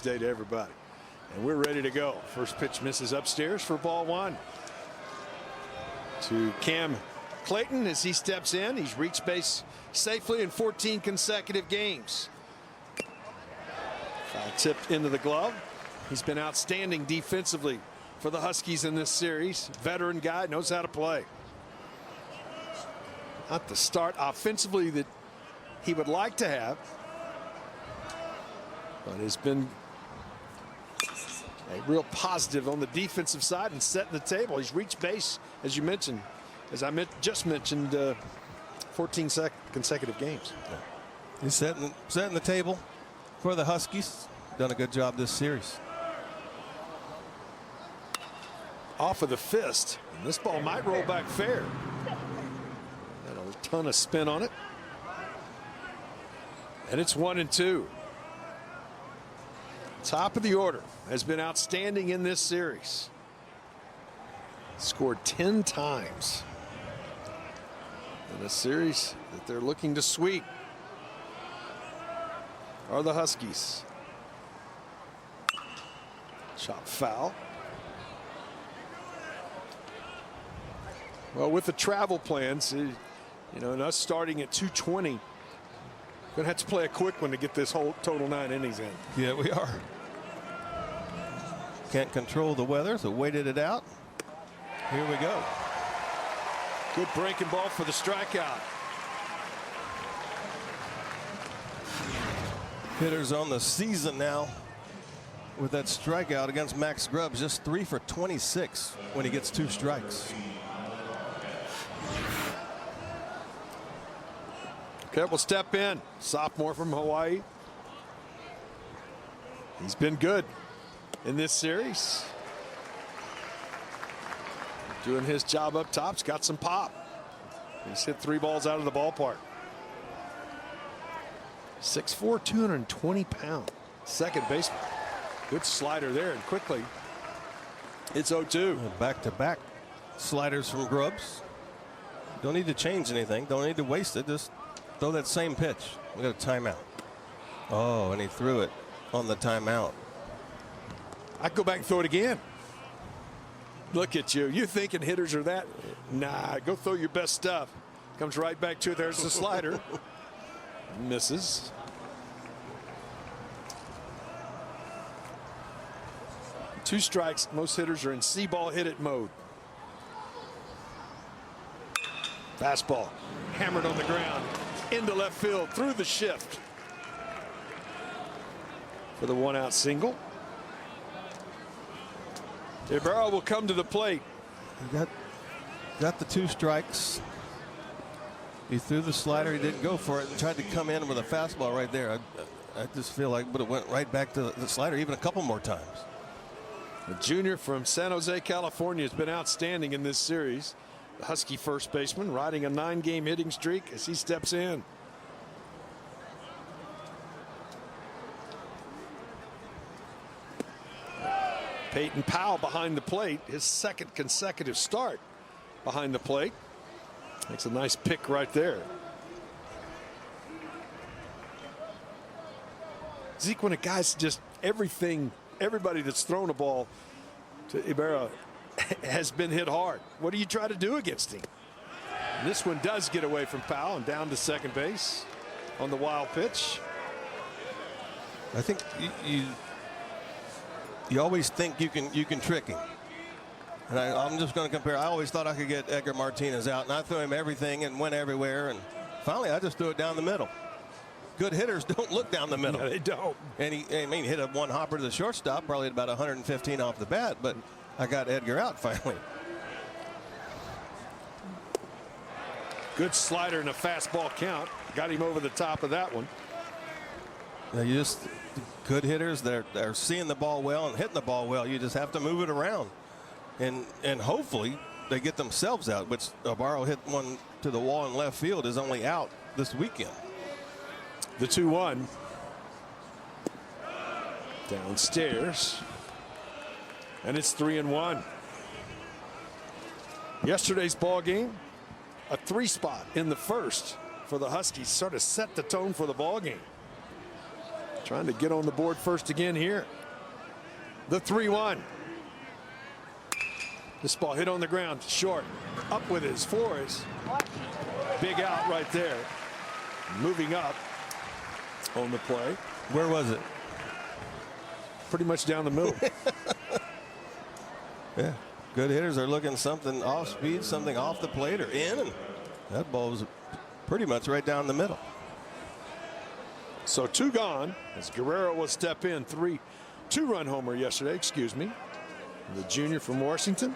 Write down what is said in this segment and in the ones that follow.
Day to everybody. And we're ready to go. First pitch misses upstairs for ball one. To Cam Clayton as he steps in. He's reached base safely in 14 consecutive games. Foul tipped into the glove. He's been outstanding defensively for the Huskies in this series. Veteran guy, knows how to play. Not the start offensively that he would like to have, but has been a real positive on the defensive side and setting the table. He's reached base, as you mentioned, as I just mentioned, 14 consecutive games. He's setting the table for the Huskies. Done a good job this series. Off of the fist, and this ball might roll back fair. Got a ton of spin on it, and it's 1-2. Top of the order has been outstanding in this series. Scored 10 times in a series that they're looking to sweep are the Huskies. Chop foul. Well, with the travel plans, you know, and us starting at 2:20, gonna have to play a quick one to get this whole total 9 innings in. Yeah, we are. Can't control the weather, so waited it out. Here we go. Good breaking ball for the strikeout. Hitters on the season now with that strikeout against Max Grubbs. Just 3 for 26 when he gets 2 strikes. Okay, we'll step in. Sophomore from Hawaii. He's been good in this series. Doing his job up top. He's got some pop. He's hit 3 balls out of the ballpark. 6'4", 220 pound second baseman. Good slider there, and quickly it's 0-2. Back-to-back sliders from Grubbs. Don't need to change anything. Don't need to waste it. Just throw that same pitch. We got a timeout. Oh, and he threw it on the timeout. I'd go back and throw it again. Look at you. You thinking hitters are that? Nah, go throw your best stuff. Comes right back to it. There's the slider. Misses. Two strikes. Most hitters are in C-ball hit it mode. Fastball hammered on the ground into left field through the shift for the 1-out single. Ibarra will come to the plate. He got the 2 strikes. He threw the slider. He didn't go for it and tried to come in with a fastball right there. I just feel like would have went right back to the slider even a couple more times. A junior from San Jose, California, has been outstanding in this series. The Husky first baseman riding a 9-game hitting streak as he steps in. Peyton Powell behind the plate, his 2nd consecutive start behind the plate. Makes a nice pick right there. Zeke, when a guy's just everybody that's thrown a ball to Ibarra has been hit hard. What do you try to do against him? And this one does get away from Powell and down to second base on the wild pitch. I think you always think you can trick him. And I'm just going to compare. I always thought I could get Edgar Martinez out, and I threw him everything and went everywhere. And finally, I just threw it down the middle. Good hitters don't look down the middle. No, they don't. And he hit a 1 hopper to the shortstop, probably at about 115 off the bat. But I got Edgar out finally. Good slider and a fastball count. Got him over the top of that one. You just good hitters. They're seeing the ball well and hitting the ball well. You just have to move it around. And hopefully they get themselves out, which Ibarra hit one to the wall in left field, is only out this weekend. The 2-1 downstairs, and it's 3-1. Yesterday's ball game, a 3 spot in the first for the Huskies sort of set the tone for the ball game. trying to get on the board first again here. The 3-1. This ball hit on the ground, short. Up with his Flores. Big out right there. Moving up on the play. Where was it? Pretty much down the middle. Yeah. Good hitters are looking something off speed, something off the plate or in. And that ball was pretty much right down the middle. So 2 gone as Guerrero will step in. 2-run homer yesterday, excuse me. The junior from Washington.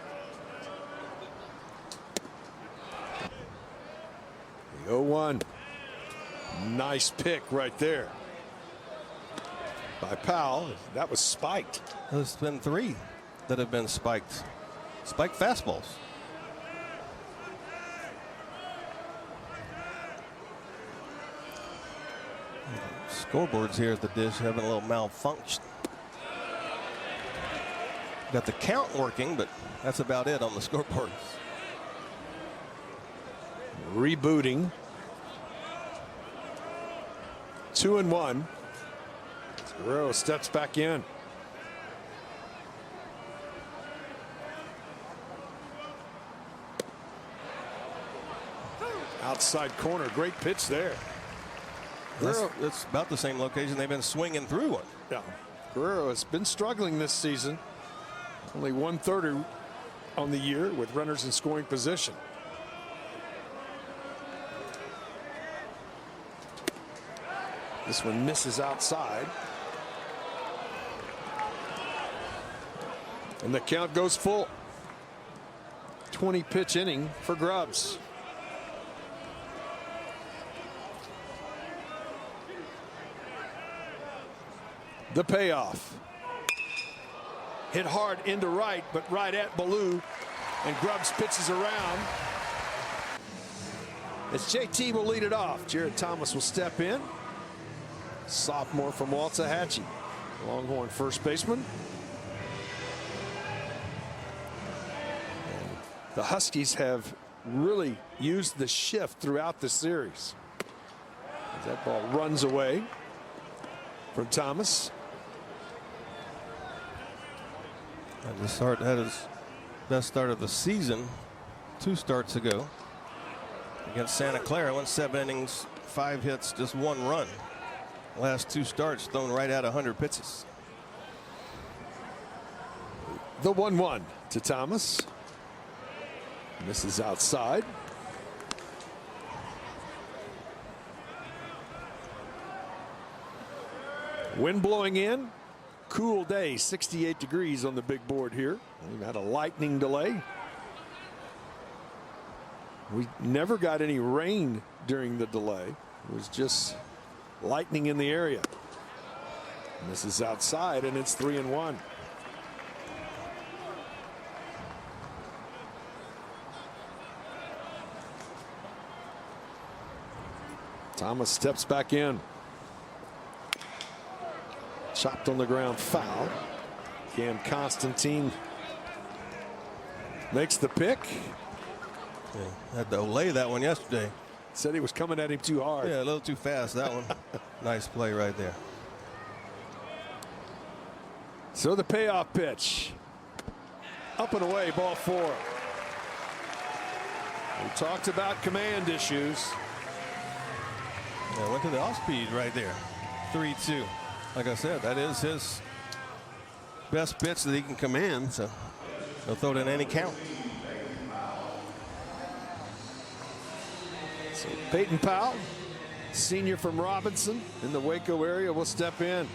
The 0-1. Nice pick right there by Powell. That was spiked. There's been 3 that have been spiked. Spiked fastballs. Scoreboards here at the dish having a little malfunction. Got the count working, but that's about it on the scoreboards. Rebooting. 2-1. Guerrero steps back in. Outside corner, great pitch there. It's about the same location they've been swinging through one. Yeah, Guerrero has been struggling this season. Only 1/3 on the year with runners in scoring position. This one misses outside. And the count goes full. 20-pitch inning for Grubbs. The payoff. Hit hard into right, but right at Ballou. And Grubbs pitches around. As JT will lead it off, Jared Thomas will step in. Sophomore from Waxahachie. Longhorn first baseman. And the Huskies have really used the shift throughout the series. As that ball runs away from Thomas. And the start had his best start of the season 2 starts ago against Santa Clara. Went 7 innings, 5 hits, just 1 run. Last 2 starts thrown right at 100 pitches. The 1-1 to Thomas. Misses outside. Wind blowing in. Cool day, 68 degrees on the big board here. We've had a lightning delay. We never got any rain during the delay. It was just lightning in the area. And this is outside, and it's 3-1. Thomas steps back in. Chopped on the ground, foul. Cam Constantine makes the pick. Yeah, had to lay that one yesterday. Said he was coming at him too hard. Yeah, a little too fast, that one. Nice play right there. So the payoff pitch. Up and away, ball 4. We talked about command issues. Yeah, went to the off speed right there. 3-2. Like I said, that is his best pitch that he can command. So he'll throw it in any count. So Peyton Powell, senior from Robinson in the Waco area, will step in.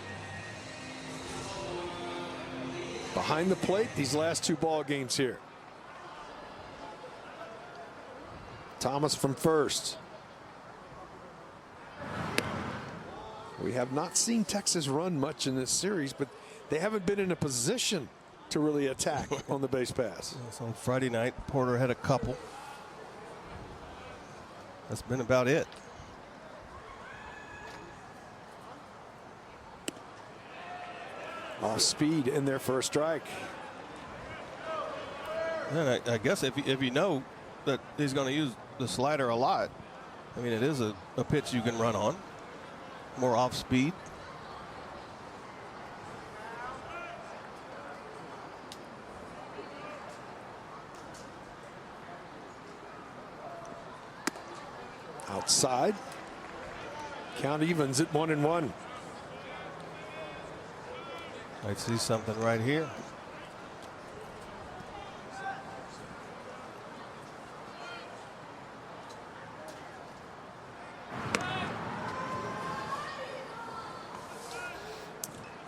Behind the plate these last 2 ball games here. Thomas from first. We have not seen Texas run much in this series, but they haven't been in a position to really attack on the base pass. So Friday night, Porter had a couple. That's been about it. Off speed in there for a strike. And I guess if you know that he's going to use the slider a lot, I mean, it is a pitch you can run on. More off speed. Outside. Count evens at 1-1. Might see something right here.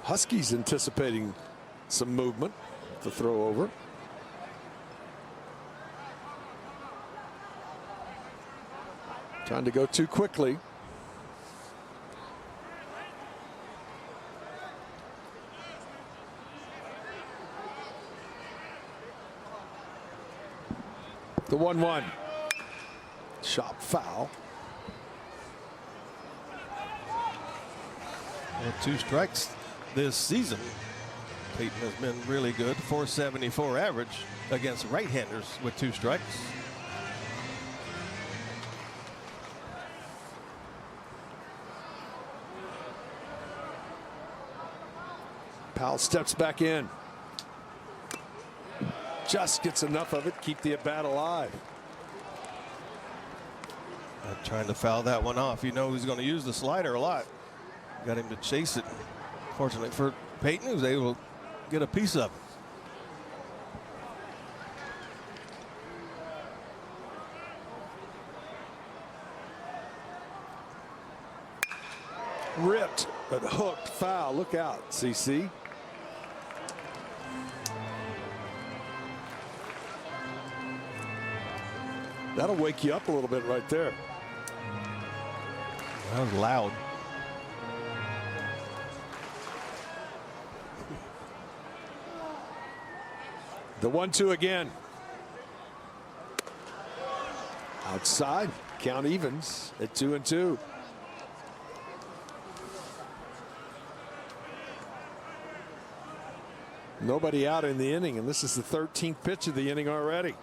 Huskies anticipating some movement to throw over. Trying to go too quickly. The 1-1. Shot foul. Well, 2 strikes this season. Peyton has been really good. .474 average against right-handers with 2 strikes. Powell steps back in. Just gets enough of it, keep the at bat alive. Trying to foul that one off. You know he's going to use the slider a lot. Got him to chase it. Fortunately for Peyton, he was able to get a piece of it. Ripped, but hooked, foul. Look out, CC. That'll wake you up a little bit right there. That was loud. The 1-2 again. Outside, count evens at 2-2. Nobody out in the inning, and this is the 13th pitch of the inning already.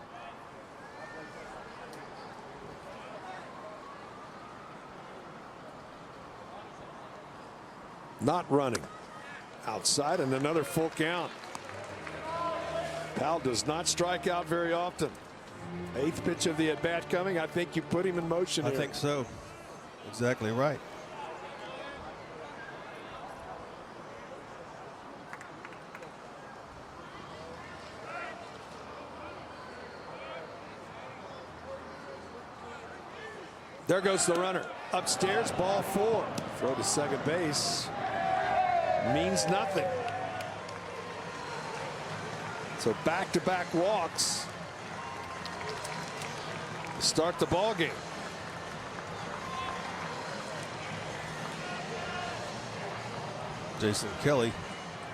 Not running. Outside and another full count. Powell does not strike out very often. 8th pitch of the at bat coming. I think you put him in motion here. I think so. Exactly right. There goes the runner. Upstairs, ball 4. Throw to second base. Means nothing. So back-to-back walks to start the ball game. Jason Kelly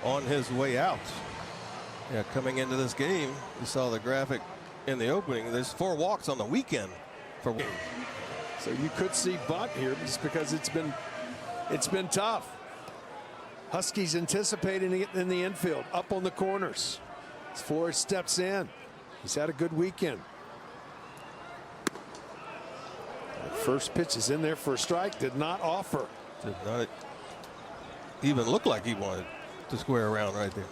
on his way out. Yeah, coming into this game, you saw the graphic in the opening. There's 4 walks on the weekend for. So you could see bunt here just because it's been tough. Huskies anticipating it in the infield, up on the corners. As Flores steps in, he's had a good weekend. First pitch is in there for a strike. Did not offer. Did not even look like he wanted to square around right there.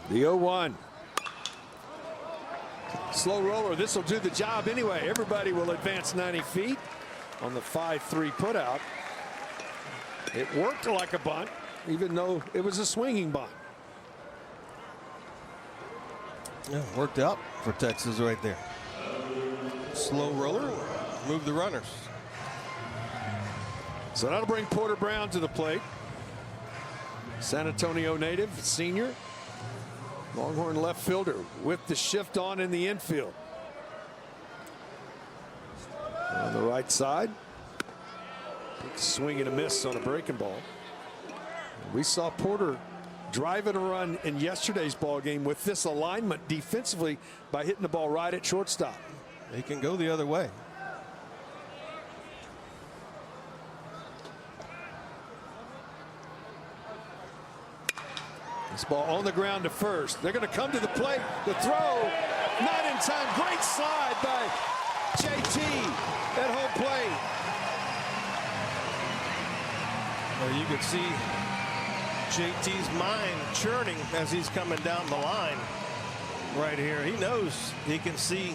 The 0-1. Slow roller. This will do the job anyway. Everybody will advance 90 feet on the 5-3 putout. It worked like a bunt, even though it was a swinging bunt. Yeah, worked out for Texas right there. Slow roller, move the runners. So that'll bring Porter Brown to the plate. San Antonio native, senior. Longhorn left fielder with the shift on in the infield. On the right side. Big swing and a miss on a breaking ball. We saw Porter driving a run in yesterday's ball game with this alignment defensively by hitting the ball right at shortstop. He can go the other way. This ball on the ground to first. They're going to come to the plate. The throw, not in time. Great slide by JT at home plate. Well, you could see JT's mind churning as he's coming down the line right here. He knows he can see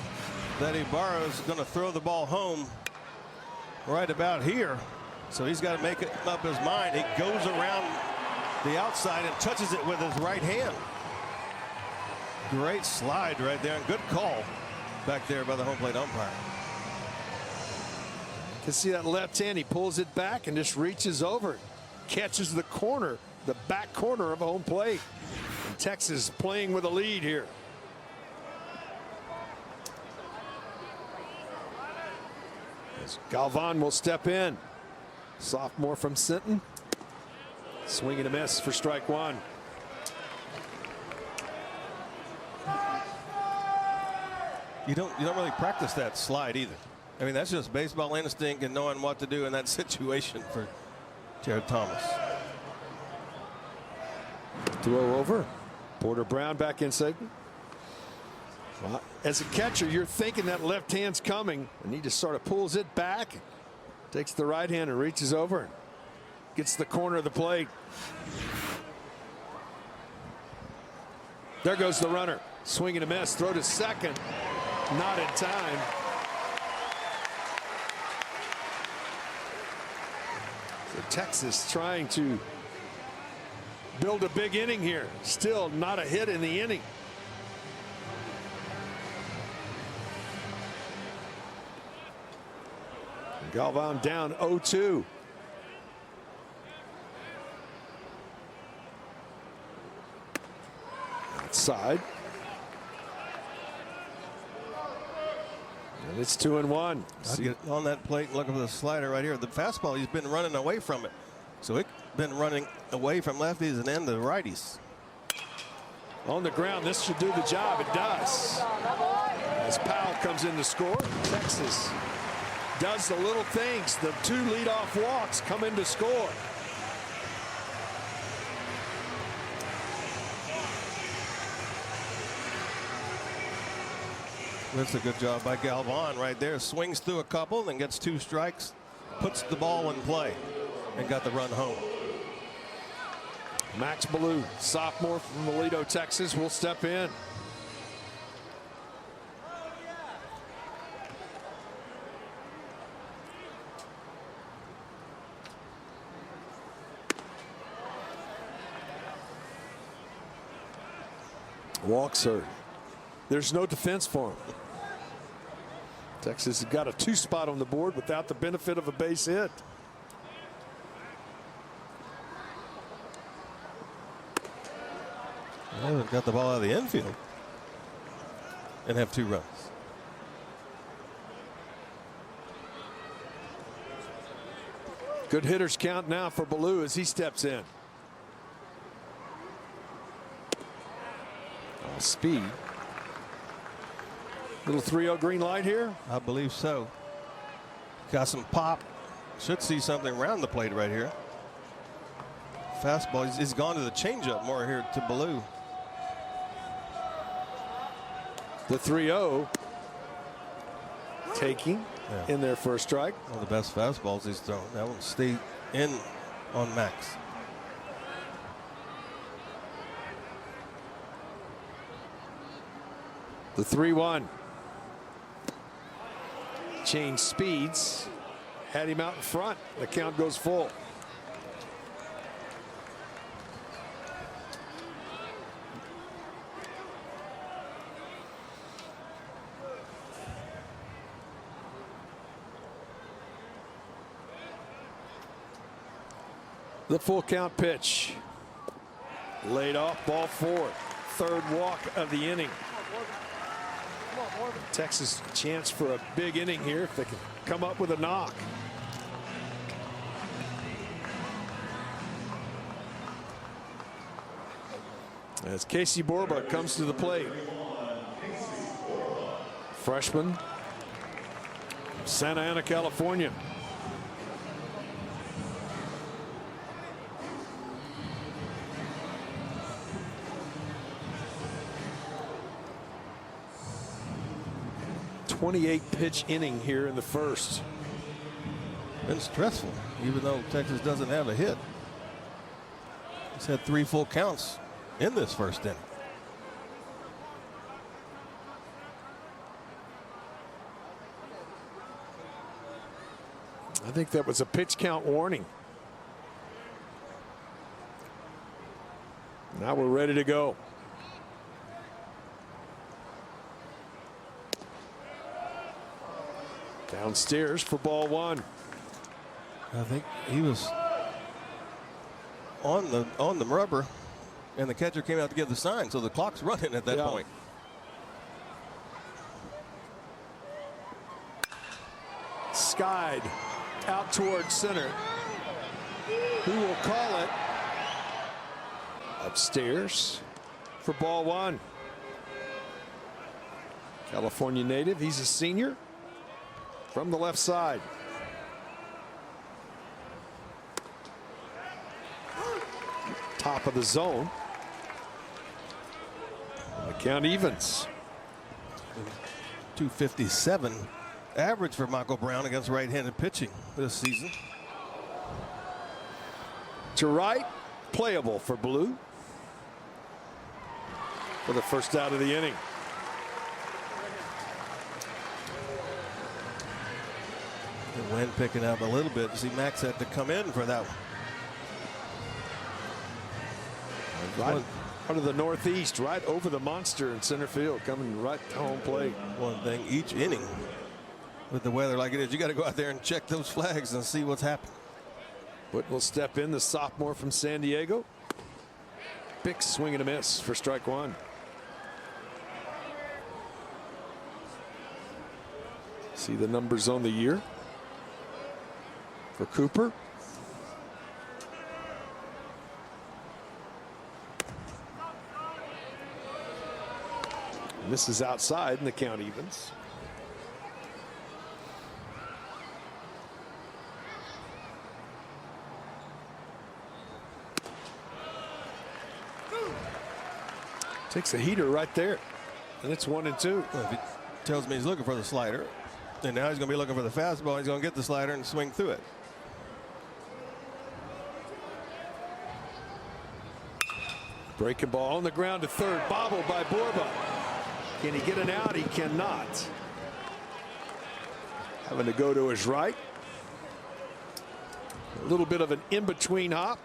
that Ibarra is going to throw the ball home right about here. So he's got to make up his mind. He goes around the outside and touches it with his right hand. Great slide right there, and good call back there by the home plate umpire. You can see that left hand. He pulls it back and just reaches over, catches the corner, the back corner of home plate. And Texas playing with a lead here. As Galvan will step in. Sophomore from Sinton. Swing and a miss for strike one. You don't really practice that slide either. I mean, that's just baseball instinct and knowing what to do in that situation for Jared Thomas. Throw over. Porter Brown back inside. Well, as a catcher, you're thinking that left hand's coming, and he just sort of pulls it back, takes the right hand and reaches over, gets the corner of the plate. There goes the runner. Swing and a miss. Throw to second. Not in time. So Texas trying to build a big inning here. Still not a hit in the inning. Galvan down 0-2. Outside. And it's 2-1. Get on that plate and look at the slider right here. The fastball, he's been running away from it. So it's been running away from lefties and into righties. On the ground, this should do the job. It does. As Powell comes in to score, Texas does the little things. The two leadoff walks come in to score. That's a good job by Galvan right there. Swings through a couple, then gets two strikes, puts the ball in play, and got the run home. Max Ballou, sophomore from Toledo, Texas, will step in. Walks her. There's no defense for him. Texas has got a 2 spot on the board without the benefit of a base hit. Well, got the ball out of the infield and have 2 runs. Good hitters count now for Ballou as he steps in. Speed. Little 3-0 green light here. I believe so. Got some pop. Should see something around the plate right here. Fastball. He's gone to the changeup more here to Ballou. The 3-0 taking in their first strike. One of the best fastballs he's thrown. That one stayed in on Max. The 3-1. Changed speeds. Had him out in front. The count goes full. The full count pitch. Laid off, ball 4. Third walk of the inning. Texas chance for a big inning here if they can come up with a knock. As Casey Borba comes to the plate. Freshman, Santa Ana, California. .28 pitch inning here in the first. Been stressful, even though Texas doesn't have a hit. He's had 3 full counts in this first inning. I think that was a pitch count warning. Now we're ready to go. Downstairs for ball 1. I think he was on the rubber, and the catcher came out to give the sign, so the clock's running at that point. Skied out towards center. Who will call it? Upstairs for ball 1. California native. He's a senior from the left side. Top of the zone. The count evens. 257 average for Michael Brown against right-handed pitching this season. To right, playable for Blue for the first out of the inning. The wind picking up a little bit. See, Max had to come in for that one. Right out of the northeast, right over the monster in center field, coming right to home plate. One thing, each inning with the weather like it is, you got to go out there and check those flags and see what's happening. But will step in, the sophomore from San Diego. Big swing and a miss for strike 1. See the numbers on the year for Cooper. And this is outside, and the count evens. Takes a heater right there, and it's 1-2. Well, if he tells me he's looking for the slider, and now he's going to be looking for the fastball, he's going to get the slider and swing through it. Breaking ball on the ground to third, bobbled by Borba. Can he get an out? He cannot. Having to go to his right. A little bit of an in-between hop.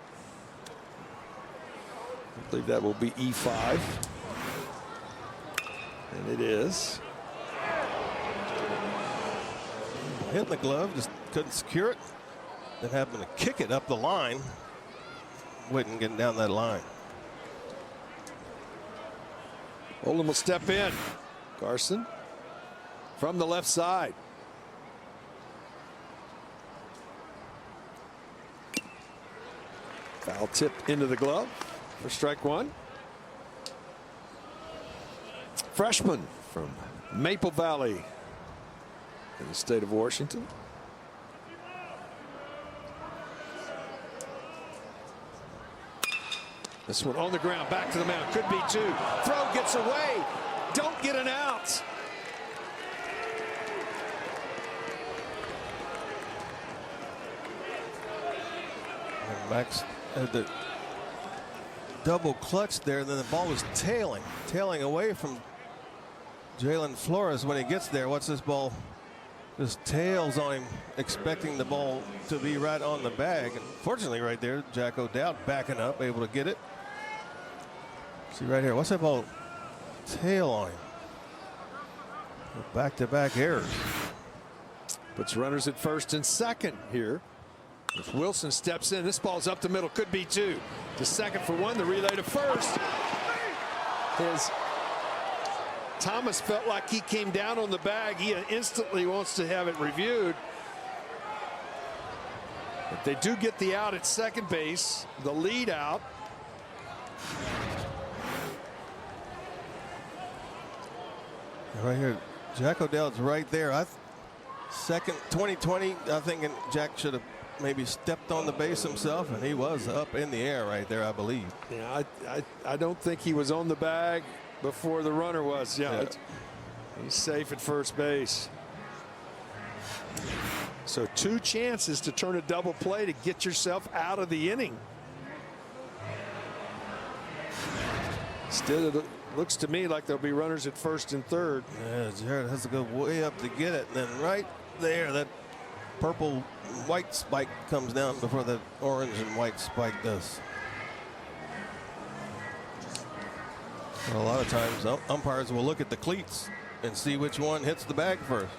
I believe that will be E5. And it is. Hitting the glove, just couldn't secure it. Then having to kick it up the line. Waiting, getting down that line. Olin will step in. Carson from the left side. Foul tip into the glove for strike 1. Freshman from Maple Valley in the state of Washington. This one on the ground, back to the mound, could be 2. Throw gets away, don't get an out. And Max had the double clutch there, and then the ball was tailing away from Jalen Flores when he gets there. What's this ball? Just tails on him, expecting the ball to be right on the bag. And fortunately, right there, Jack O'Dowd backing up, able to get it. See right here, what's that ball? Tail on him. Back-to-back errors. Puts runners at first and second here. If Wilson steps in, this ball's up the middle, could be 2. To second for 1, the relay to first. Thomas felt like he came down on the bag. He instantly wants to have it reviewed. But they do get the out at second base, the lead out. Right here, Jack O'Dowd's right there. Second 2020, I think Jack should have maybe stepped on the base himself, and he was up in the air right there, I believe. Yeah, I don't think he was on the bag before the runner was. Yeah. He's safe at first base. So 2 chances to turn a double play to get yourself out of the inning. Still, it looks to me like there'll be runners at first and third. Yeah, Jared has to go way up to get it. And then right there, that purple white spike comes down before the orange and white spike does. Well, a lot of times umpires will look at the cleats and see which one hits the bag first.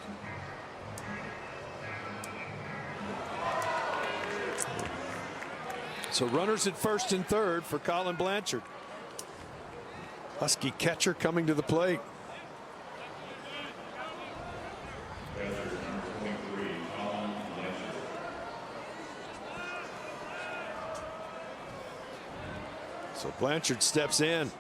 So runners at first and third for Colin Blanchard. Husky catcher coming to the plate. So Blanchard steps in.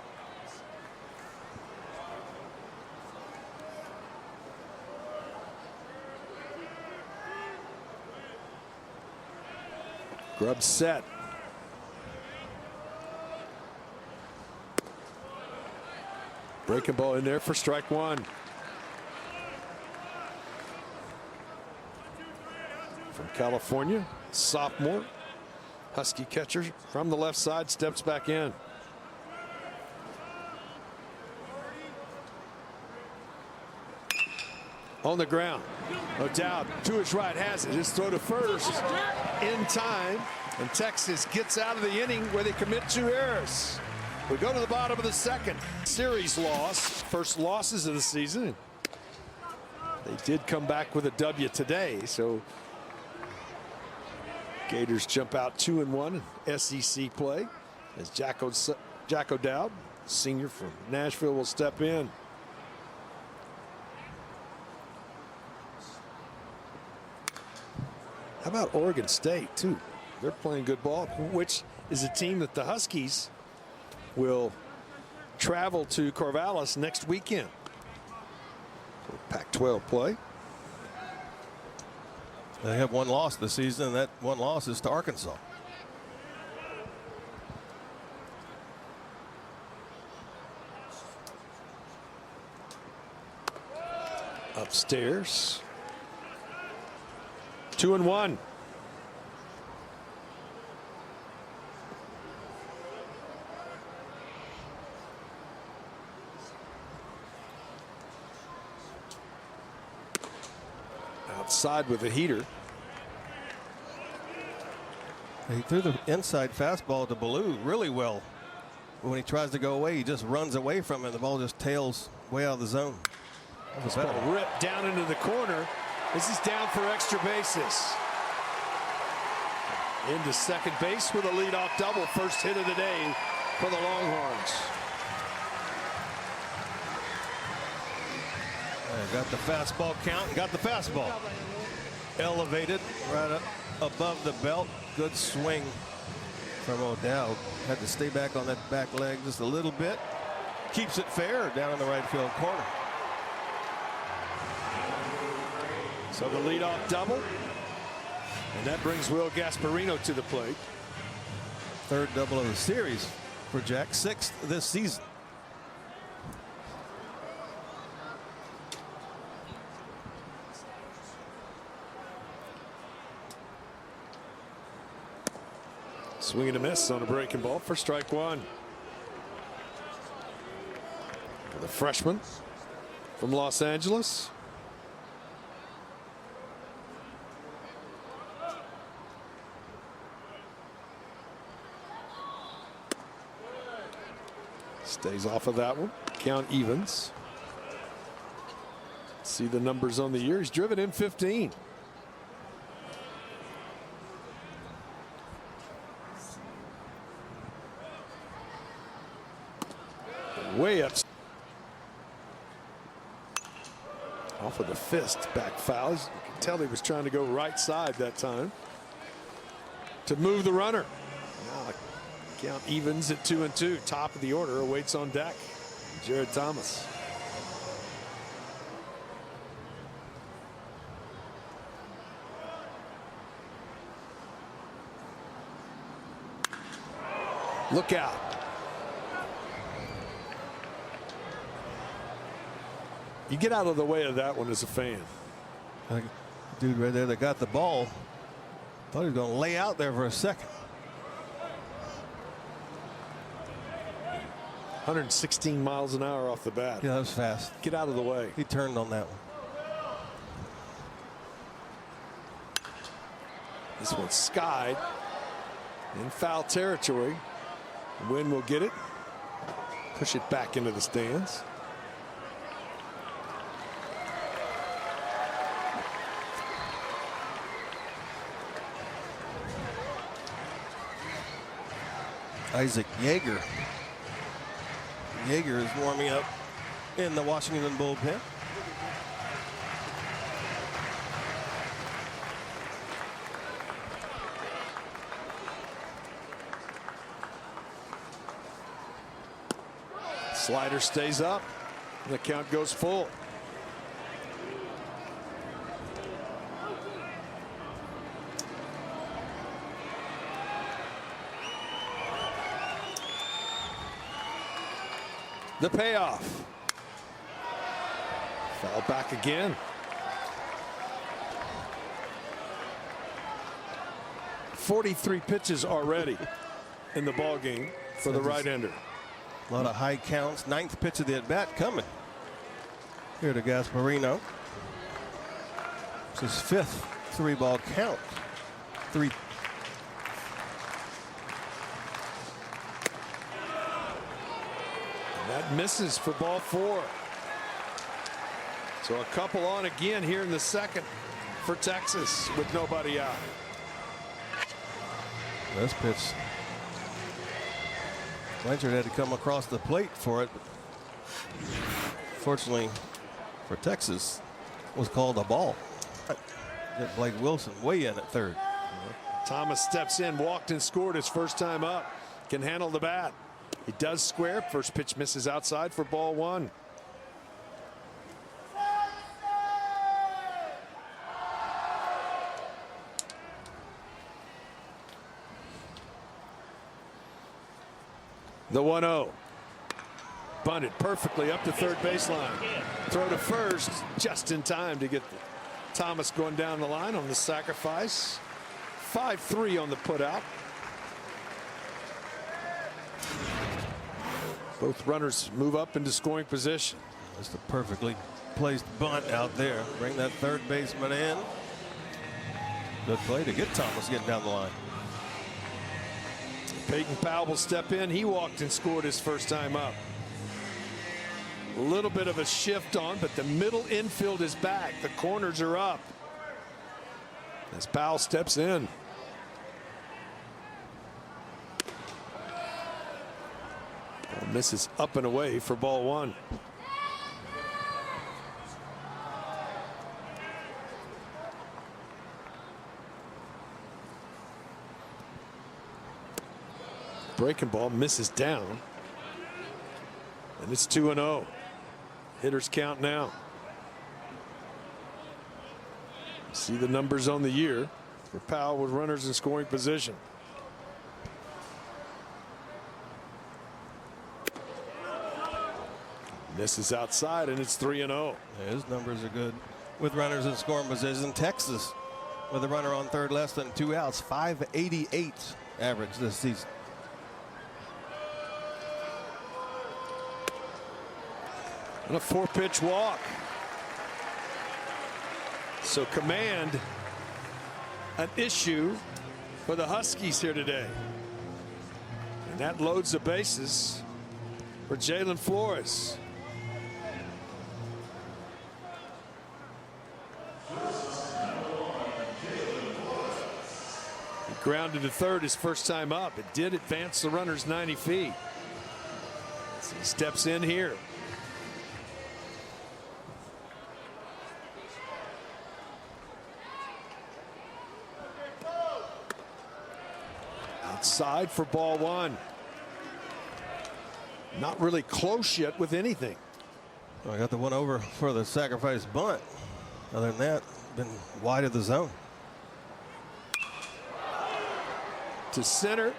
Grubb set. Breaking ball in there for strike one. From California, sophomore. Husky catcher from the left side steps back in. On the ground. O'Dowd to his right has it. His throw to first in time. And Texas gets out of the inning where they commit 2 errors. We go to the bottom of the second. Series loss. First losses of the season. They did come back with a W today. So Gators jump out 2-1 in SEC play as Jack O'Dowd, senior from Nashville, will step in. How about Oregon State too? They're playing good ball, which is a team that the Huskies will travel to Corvallis next weekend. So Pac-12 play. They have one loss this season, and that one loss is to Arkansas. Upstairs. 2-1. Outside with a heater. He threw the inside fastball to Ballou really well. But when he tries to go away, he just runs away from it. The ball just tails way out of the zone. This ball ripped down into the corner. This is down for extra bases. Into second base with a leadoff double. First hit of the day for the Longhorns. Got the fastball count. Got the fastball elevated right up above the belt. Good swing from O'Dowd. Had to stay back on that back leg just a little bit. Keeps it fair down in the right field corner. So the leadoff double. And that brings Will Gasparino to the plate. Third double of the series for Jack. 6th this season. Swing and a miss on a breaking ball for strike one. For the freshman from Los Angeles. Stays off of that one. Count evens. See the numbers on the year. He's driven in 15. Way up. Off of the fist, back foul. You can tell he was trying to go right side that time to move the runner. Now count evens at 2-2. Top of the order awaits on deck. Jared Thomas. Look out. You get out of the way of that one as a fan. Dude right there that got the ball. Thought he was going to lay out there for a second. 116 miles an hour off the bat. Yeah, that was fast. Get out of the way. He turned on that one. This one's skied in foul territory. Wynn will get it. Push it back into the stands. Isaac Yeager. Yeager is warming up in the Washington bullpen. Slider stays up. The count goes full. The payoff. Foul back again. .43 pitches already in the ball game for the right-hander. A lot of high counts. Ninth pitch of the at-bat coming here to Gasparino. It's his fifth three-ball count. Three. That misses for ball 4. So a couple on again here in the second for Texas with nobody out. This pitch. Blanchard had to come across the plate for it. Fortunately for Texas, was called a ball. Get Blake Wilson way in at third. Thomas steps in, walked and scored his first time up. Can handle the bat. He does square. First pitch misses outside for ball 1. The 1-0. Bunted perfectly up the third baseline. Throw to first just in time to get Thomas going down the line on the sacrifice. 5-3 on the putout. Both runners move up into scoring position. Just a perfectly placed bunt out there. Bring that third baseman in. Good play to get Thomas getting down the line. Peyton Powell will step in. He walked and scored his first time up. A little bit of a shift on, but the middle infield is back. The corners are up as Powell steps in. Misses up and away for ball 1. Breaking ball misses down. And it's 2-0. Hitters count now. See the numbers on the year for Powell with runners in scoring position. Misses outside, and it's 3-0. His numbers are good with runners in scoring position. Texas with a runner on third, less than 2 outs. .588 average this season. And a 4-pitch walk. So command an issue for the Huskies here today. And that loads the bases for Jalen Flores. He grounded to third his first time up. It did advance the runners 90 feet. So he steps in here. Outside for ball 1. Not really close yet with anything. Well, I got the one over for the sacrifice bunt. Other than that, been wide of the zone. To center.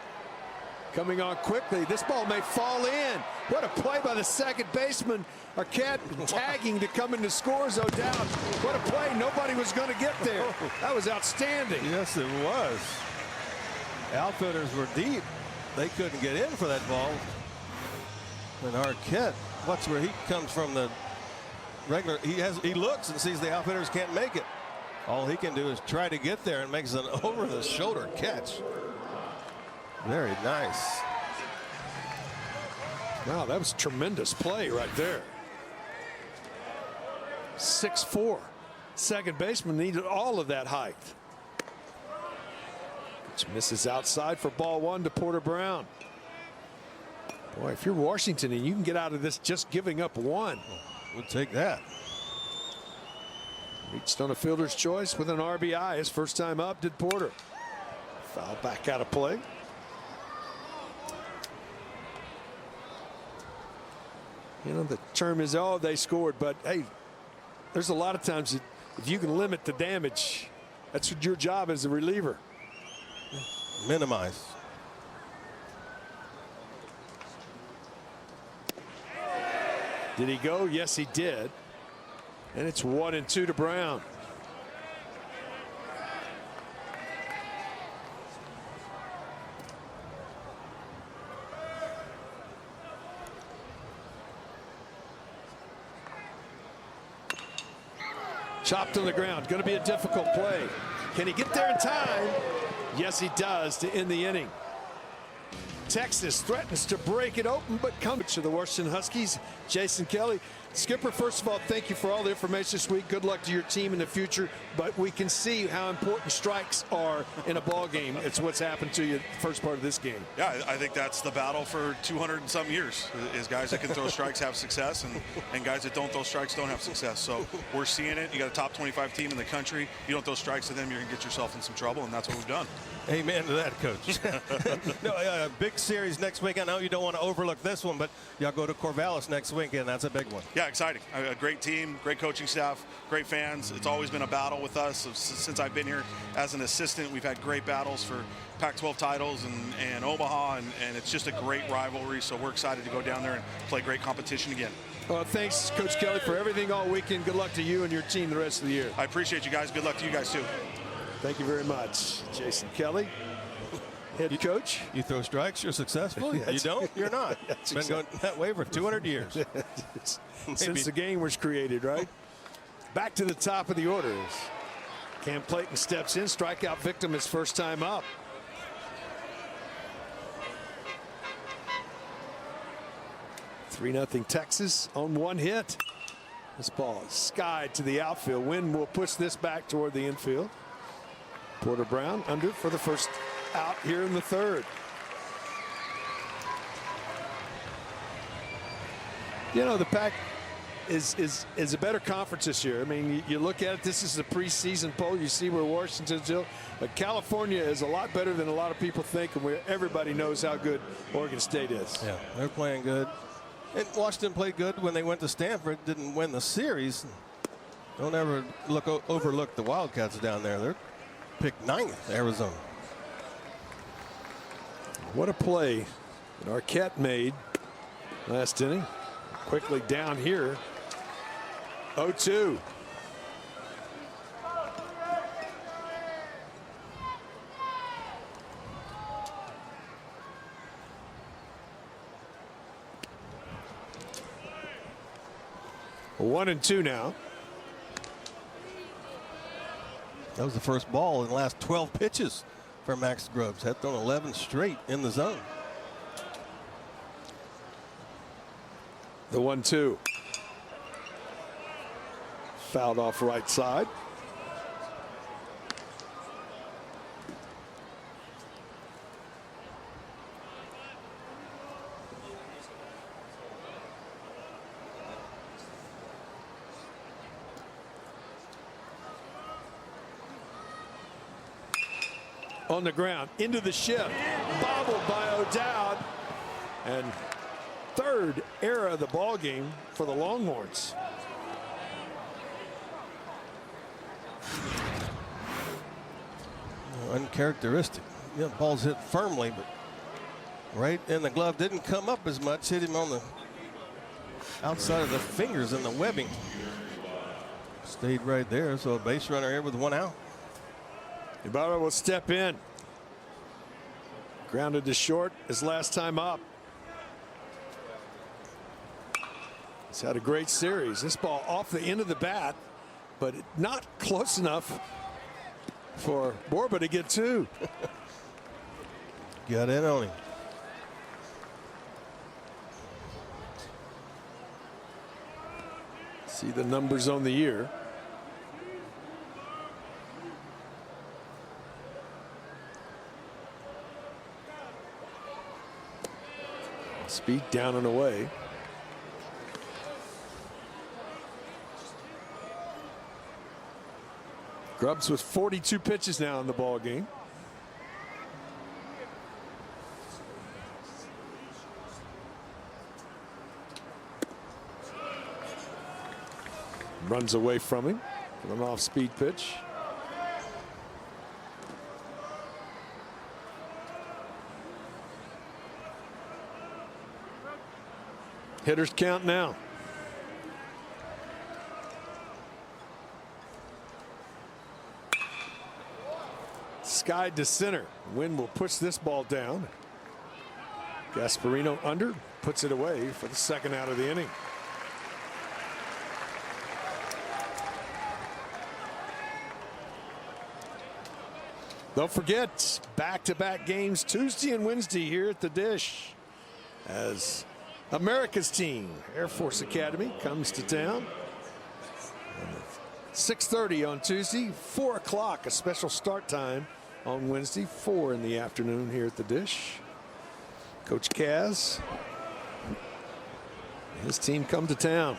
Coming on quickly. This ball may fall in. What a play by the second baseman. Arquette tagging to come into score zone down. What a play. Nobody was going to get there. That was outstanding. Yes, it was. Outfielders were deep. They couldn't get in for that ball. And Arquette, watch where he comes from the regular. He looks and sees the outfitters can't make it. All he can do is try to get there and makes an over-the-shoulder catch. Very nice. Wow, that was tremendous play right there. 6'4". Second baseman needed all of that height. Which misses outside for ball one to Porter Brown. Boy, if you're Washington and you can get out of this just giving up one. We'll take that. Reached on a fielder's choice with an RBI. His first time up did Porter. Foul back out of play. You know, the term is, oh, they scored, but hey, there's a lot of times that if you can limit the damage, that's what your job as a reliever. Minimize. Did he go? Yes, he did. And it's 1-2 to Brown. Chopped on the ground. Going to be a difficult play. Can he get there in time? Yes, he does to end the inning. Texas threatens to break it open, but comes to the Washington Huskies. Jason Kelly. Skipper, first of all, thank you for all the information this week. Good luck to your team in the future. But we can see how important strikes are in a ball game. It's what's happened to you the first part of this game. Yeah, I think that's the battle for 200 and some years is guys that can throw strikes have success and guys that don't throw strikes don't have success. So we're seeing it. You got a top 25 team in the country. You don't throw strikes to them, you're going to get yourself in some trouble, and that's what we've done. Amen to that, Coach. No, big series next week. I know you don't want to overlook this one, but y'all go to Corvallis next week, and that's a big one. Yeah, exciting. A great team, great coaching staff, great fans. It's always been a battle with us since I've been here as an assistant. We've had great battles for Pac-12 titles and Omaha, and it's just a great rivalry. So we're excited to go down there and play great competition again. Well, thanks, Coach Kelly, for everything all weekend. Good luck to you and your team the rest of the year. I appreciate you guys. Good luck to you guys, too. Thank you very much. Jason Kelly, head coach. You throw strikes, you're successful. You don't, you're not. It's been going that way for 200 years. Since the game was created, right? Back to the top of the order. Cam Clayton steps in, strikeout victim his first time up. (3-0) Texas on one hit. This ball is skied to the outfield. Wind will push this back toward the infield. Porter Brown under for the first out here in the third. You know, the Pac is a better conference this year. I mean, you look at it, this is a preseason poll. You see where Washington's still, but California is a lot better than a lot of people think, and where everybody knows how good Oregon State is. Yeah, they're playing good. And Washington played good when they went to Stanford, didn't win the series. Don't ever overlook the Wildcats down there. They're picked 9th, Arizona. What a play that Arquette made last inning. Quickly down here. 0-2. A 1-2 now. That was the first ball in the last 12 pitches for Max Grubbs. Had thrown 11 straight in the zone. The 1-2. Fouled off right side. On the ground, into the shift, bobbled by O'Dowd, and third error of the ball game for the Longhorns. Uncharacteristic. Yeah, ball's hit firmly, but right in the glove. Didn't come up as much. Hit him on the outside of the fingers and the webbing. Stayed right there. So a base runner here with 1 out. Ibarra will step in. Grounded to short his last time up. He's had a great series. This ball off the end of the bat, but not close enough for Borba to get two. Got in on him. See the numbers on the year. Speed down and away. Grubbs with 42 pitches now in the ball game. Runs away from him with an off-speed pitch. Hitters count now. Skied to center. Wind will push this ball down. Gasparino under, puts it away for the second out of the inning. Don't forget, back-to-back games Tuesday and Wednesday here at the Dish as America's team, Air Force Academy, comes to town. 6:30 on Tuesday, 4 o'clock, a special start time on Wednesday, 4 in the afternoon here at the Dish. Coach Kaz, his team come to town.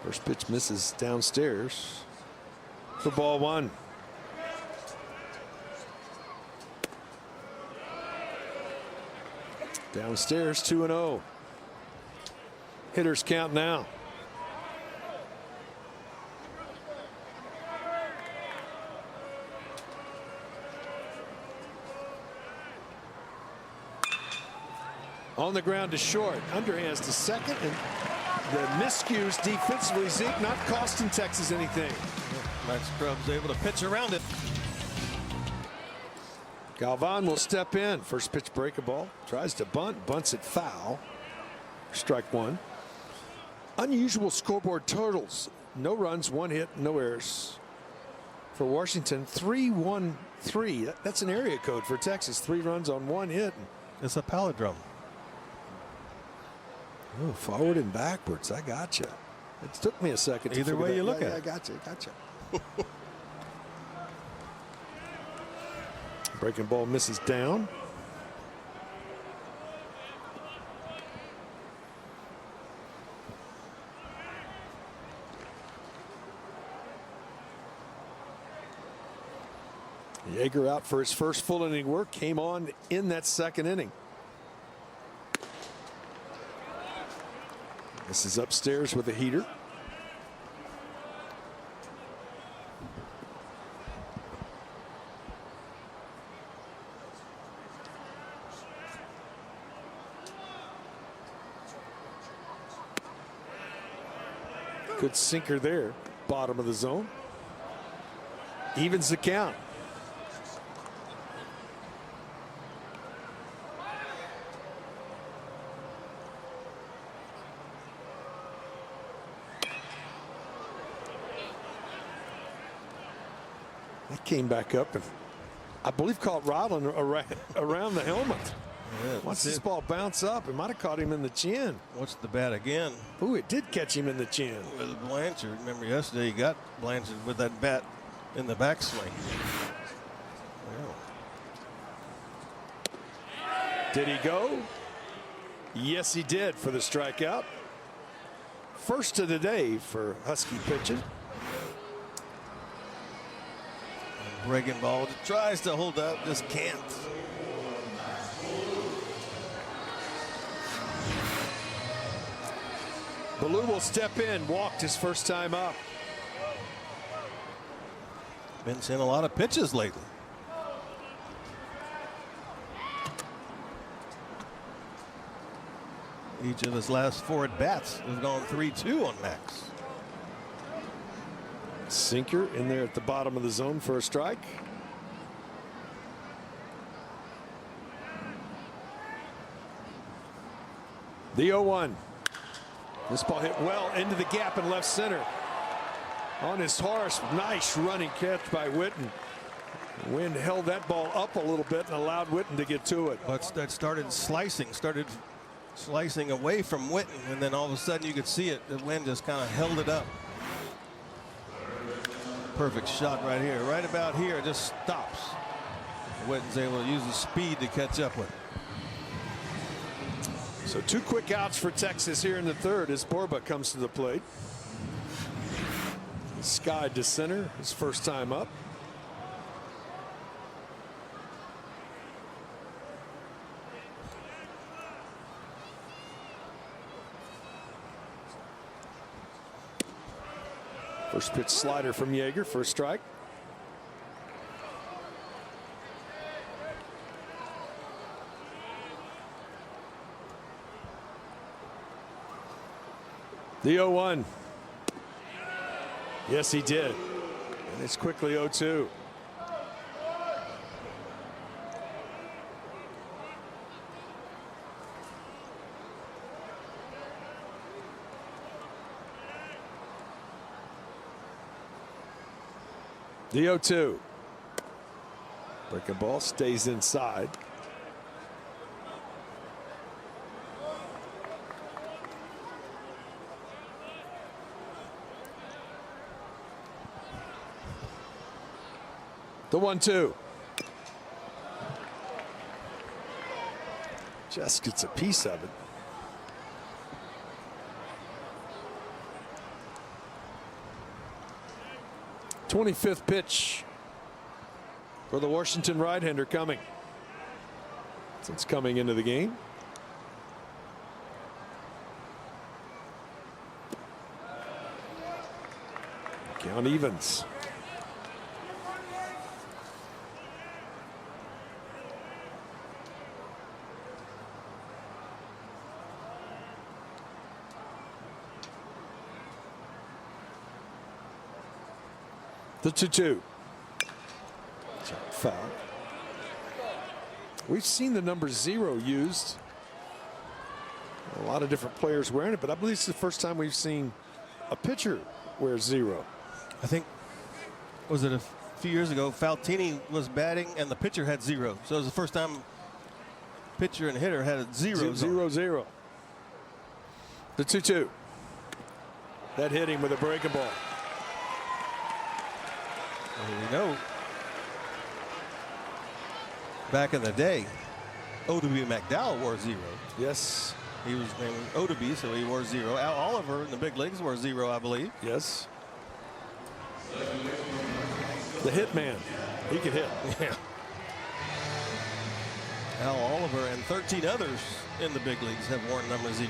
First pitch misses downstairs for ball one. Downstairs 2-0. Hitters count now. On the ground to short. Underhands to second. And the miscues defensively, Zeke, not costing Texas anything. Max Grubbs able to pitch around it. Galvan will step in. First pitch break a ball. Tries to bunt. Bunts it foul. Strike one. Unusual scoreboard totals. No runs, 1 hit, no errors. For Washington, 3-1-3. That's an area code for Texas. 3 runs on 1 hit. It's a palindrome. Oh, forward and backwards. I gotcha. It took me a second. Either way you look at it. I gotcha. Breaking ball misses down. Yeager out for his first full inning work. Came on in that second inning. This is upstairs with a heater. Good sinker there. Bottom of the zone. Evens the count. That came back up and I believe caught Rodland around the helmet. Yeah, once this ball bounced up, it might have caught him in the chin. Watch the bat again. Ooh, it did catch him in the chin. With Blanchard. Remember yesterday he got Blanchard with that bat in the backswing. Yeah. Did he go? Yes, he did for the strikeout. First of the day for Husky pitching. Breaking ball tries to hold up, just can't. Baloo will step in, walked his first time up. Been seeing a lot of pitches lately. Each of his last 4 at bats have gone 3-2 on Max. Sinker in there at the bottom of the zone for a strike. The 0-1. This ball hit well into the gap in left center. On his horse, nice running catch by Witten. Wind held that ball up a little bit and allowed Witten to get to it. But that started slicing away from Witten, and then all of a sudden you could see it. The wind just kind of held it up. Perfect shot right here. Right about here, it just stops. Witten's able to use the speed to catch up with it. So 2 quick outs for Texas here in the third as Borba comes to the plate. Skied to center, his first time up. First pitch slider from Yeager for a strike. The 0-1. Yes, he did. And it's quickly 0-2. The 0-2. Breaking ball stays inside. The 1-2. Just gets a piece of it. '25th pitch for the Washington right-hander coming. Since coming into the game. Count evens. The 2-2. Foul. We've seen the number 0 used. A lot of different players wearing it, but I believe it's the first time we've seen a pitcher wear 0. I think, was it a few years ago, Faltini was batting and the pitcher had 0. So it was the first time pitcher and hitter had a 0. 0-0. The 2-2. That hit him with a breaking ball. We know back in the day, O.W. McDowell wore 0. Yes. He was named O.W., so he wore 0. Al Oliver in the big leagues wore 0, I believe. Yes. The hit man. He could hit. Yeah. Al Oliver and 13 others in the big leagues have worn number 0.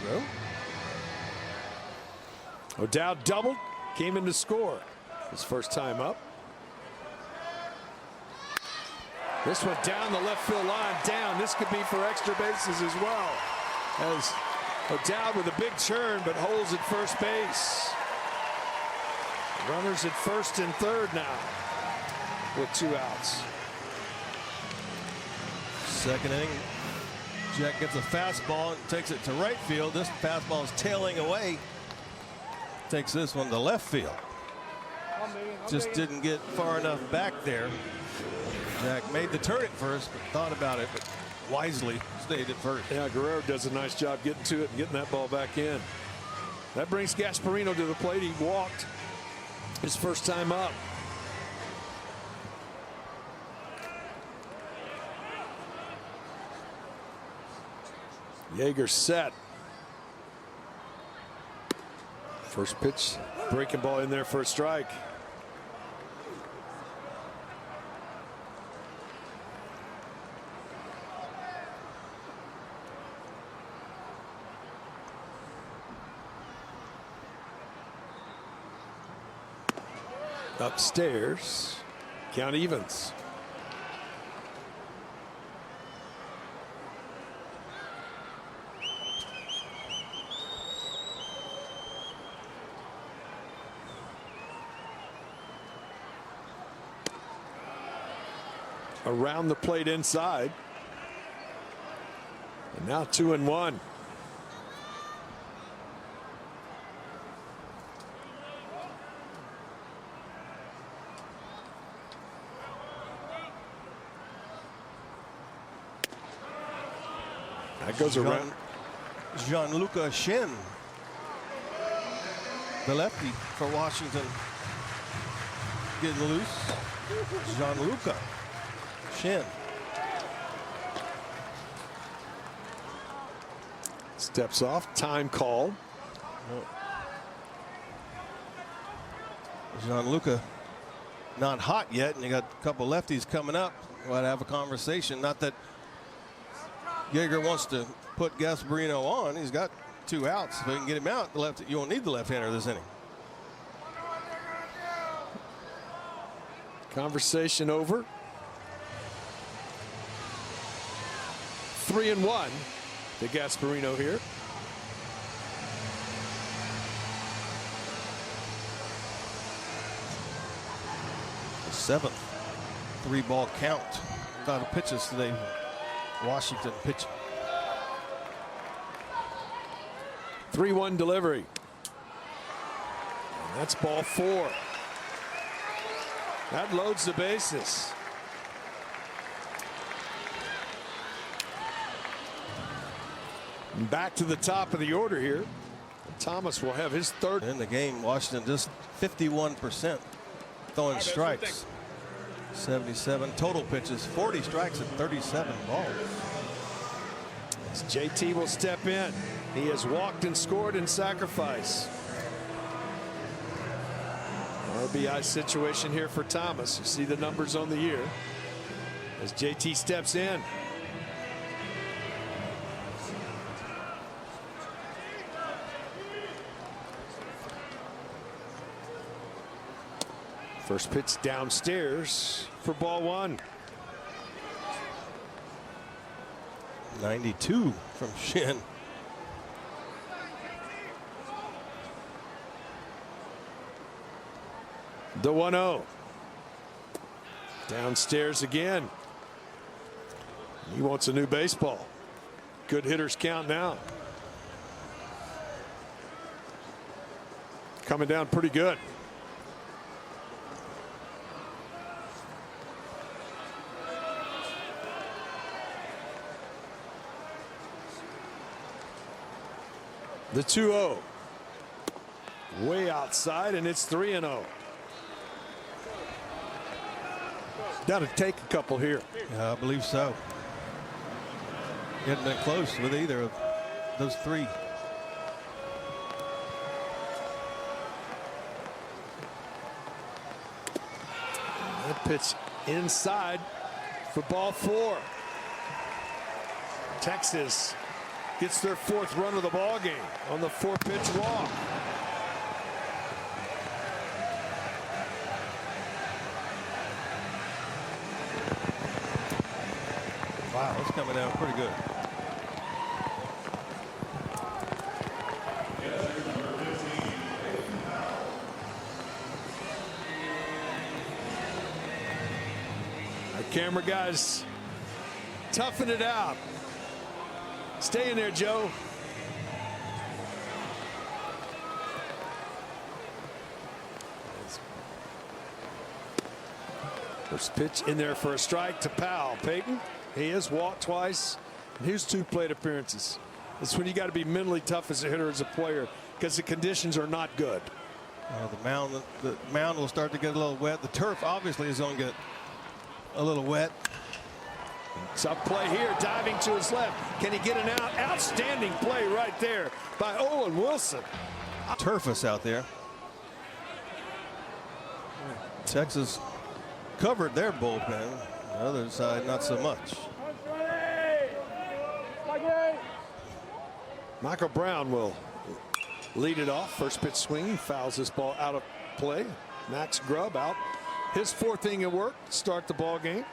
O'Dowd doubled, came in to score. His first time up. This one down the left field line, down. This could be for extra bases as well. As O'Dowd with a big turn, but holds at first base. Runners at first and third now with 2 outs. Second inning, Jack gets a fastball and takes it to right field. This fastball is tailing away. Takes this one to left field. Just didn't get far enough back there. Jack made the turn at first, but thought about it, but wisely stayed at first. Yeah, Guerrero does a nice job getting to it and getting that ball back in. That brings Gasparino to the plate. He walked his first time up. Yeager set. First pitch, breaking ball in there for a strike. Upstairs, count evens. Around the plate inside. And now 2-1. That goes around. Gianluca Shin, the lefty for Washington, getting loose. Gianluca Shin. Steps off. Time call. Gianluca not hot yet, and you got a couple lefties coming up. We'll have a conversation. Not that Jaeger wants to put Gasparino on. He's got 2 outs. If they can get him out, you won't need the left-hander this inning. Conversation over. 3-1 to Gasparino here. The 7th 3-ball count. A lot of pitches today. Washington pitching. 3-1 delivery. And that's ball 4. That loads the bases. And back to the top of the order here. Thomas will have his 3rd. In the game, Washington just 51% throwing strikes. 77 total pitches, 40 strikes and 37 balls. As JT will step in. He has walked and scored in sacrifice. RBI situation here for Thomas. You see the numbers on the year as JT steps in. First pitch downstairs for ball 1. 92 from Shin. The 1-0. Downstairs again. He wants a new baseball. Good hitters count now. Coming down pretty good. The 2-0. Way outside, and it's 3-0. Got to take a couple here. Yeah, I believe so. He hadn't been close with either of those 3. That pitch inside for ball 4. Texas gets their 4th run of the ball game on the 4-pitch walk. Wow, it's coming down pretty good. Our camera guys toughing it out. Stay in there, Joe. First pitch in there for a strike to Powell. Peyton, he has walked twice. And here's 2 plate appearances. That's when you got to be mentally tough as a hitter, as a player, because the conditions are not good. The mound will start to get a little wet. The turf obviously is going to get a little wet. Tough play here, diving to his left. Can he get an out? Outstanding play right there by Owen Wilson. Turf us out there. Texas covered their bullpen. The other side, not so much. Michael Brown will lead it off. First pitch swinging, fouls this ball out of play. Max Grubb out. His 4th inning of work to start the ball game.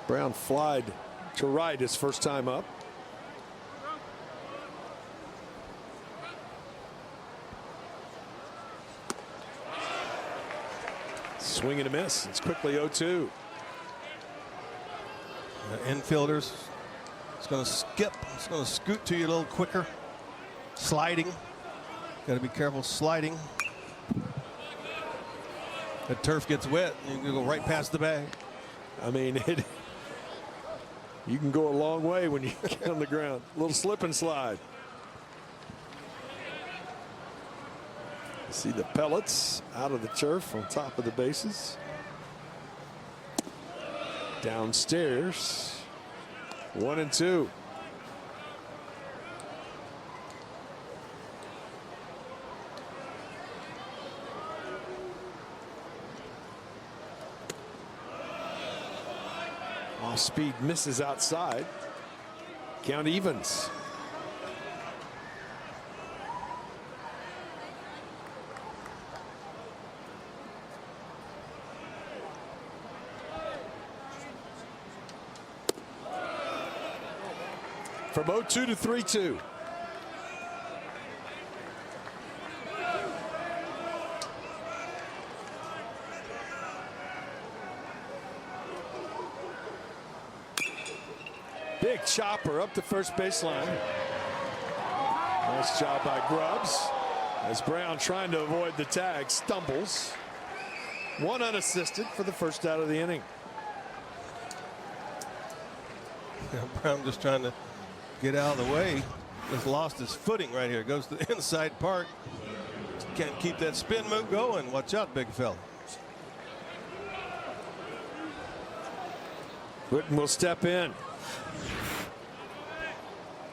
Brown flied to right his first time up. Swing and a miss. It's quickly 0-2. The infielders, it's going to skip. It's going to scoot to you a little quicker. Sliding. Got to be careful sliding. The turf gets wet. You can go right past the bag. I mean, You can go a long way when you get on the ground. A little slip and slide. See the pellets out of the turf on top of the bases. Downstairs. 1-2. Off speed misses outside. Count evens. From 0-2 to 3-2. Big chopper up the first baseline. Nice job by Grubbs. As Brown, trying to avoid the tag, stumbles. One unassisted for the first out of the inning. Brown just trying to get out of the way. Just lost his footing right here. Goes to the inside part. Can't keep that spin move going. Watch out, big fella. Whitten will step in.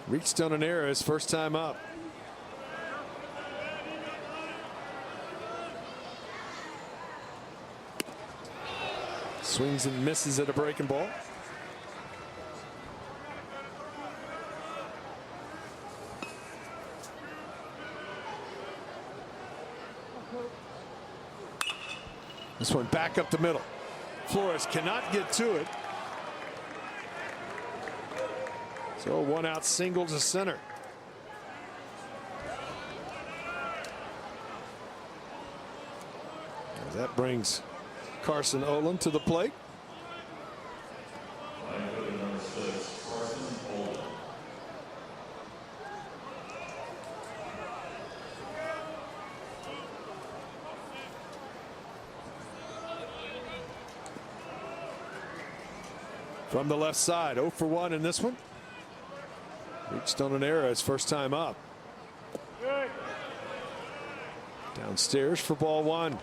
Reached on an error his first time up. Swings and misses at a breaking ball. This one back up the middle. Flores cannot get to it. So one out single to center. As that brings Carson Olin to the plate. From the left side, 0 for 1 in this one. Reached on an error his first time up. Downstairs for ball 1.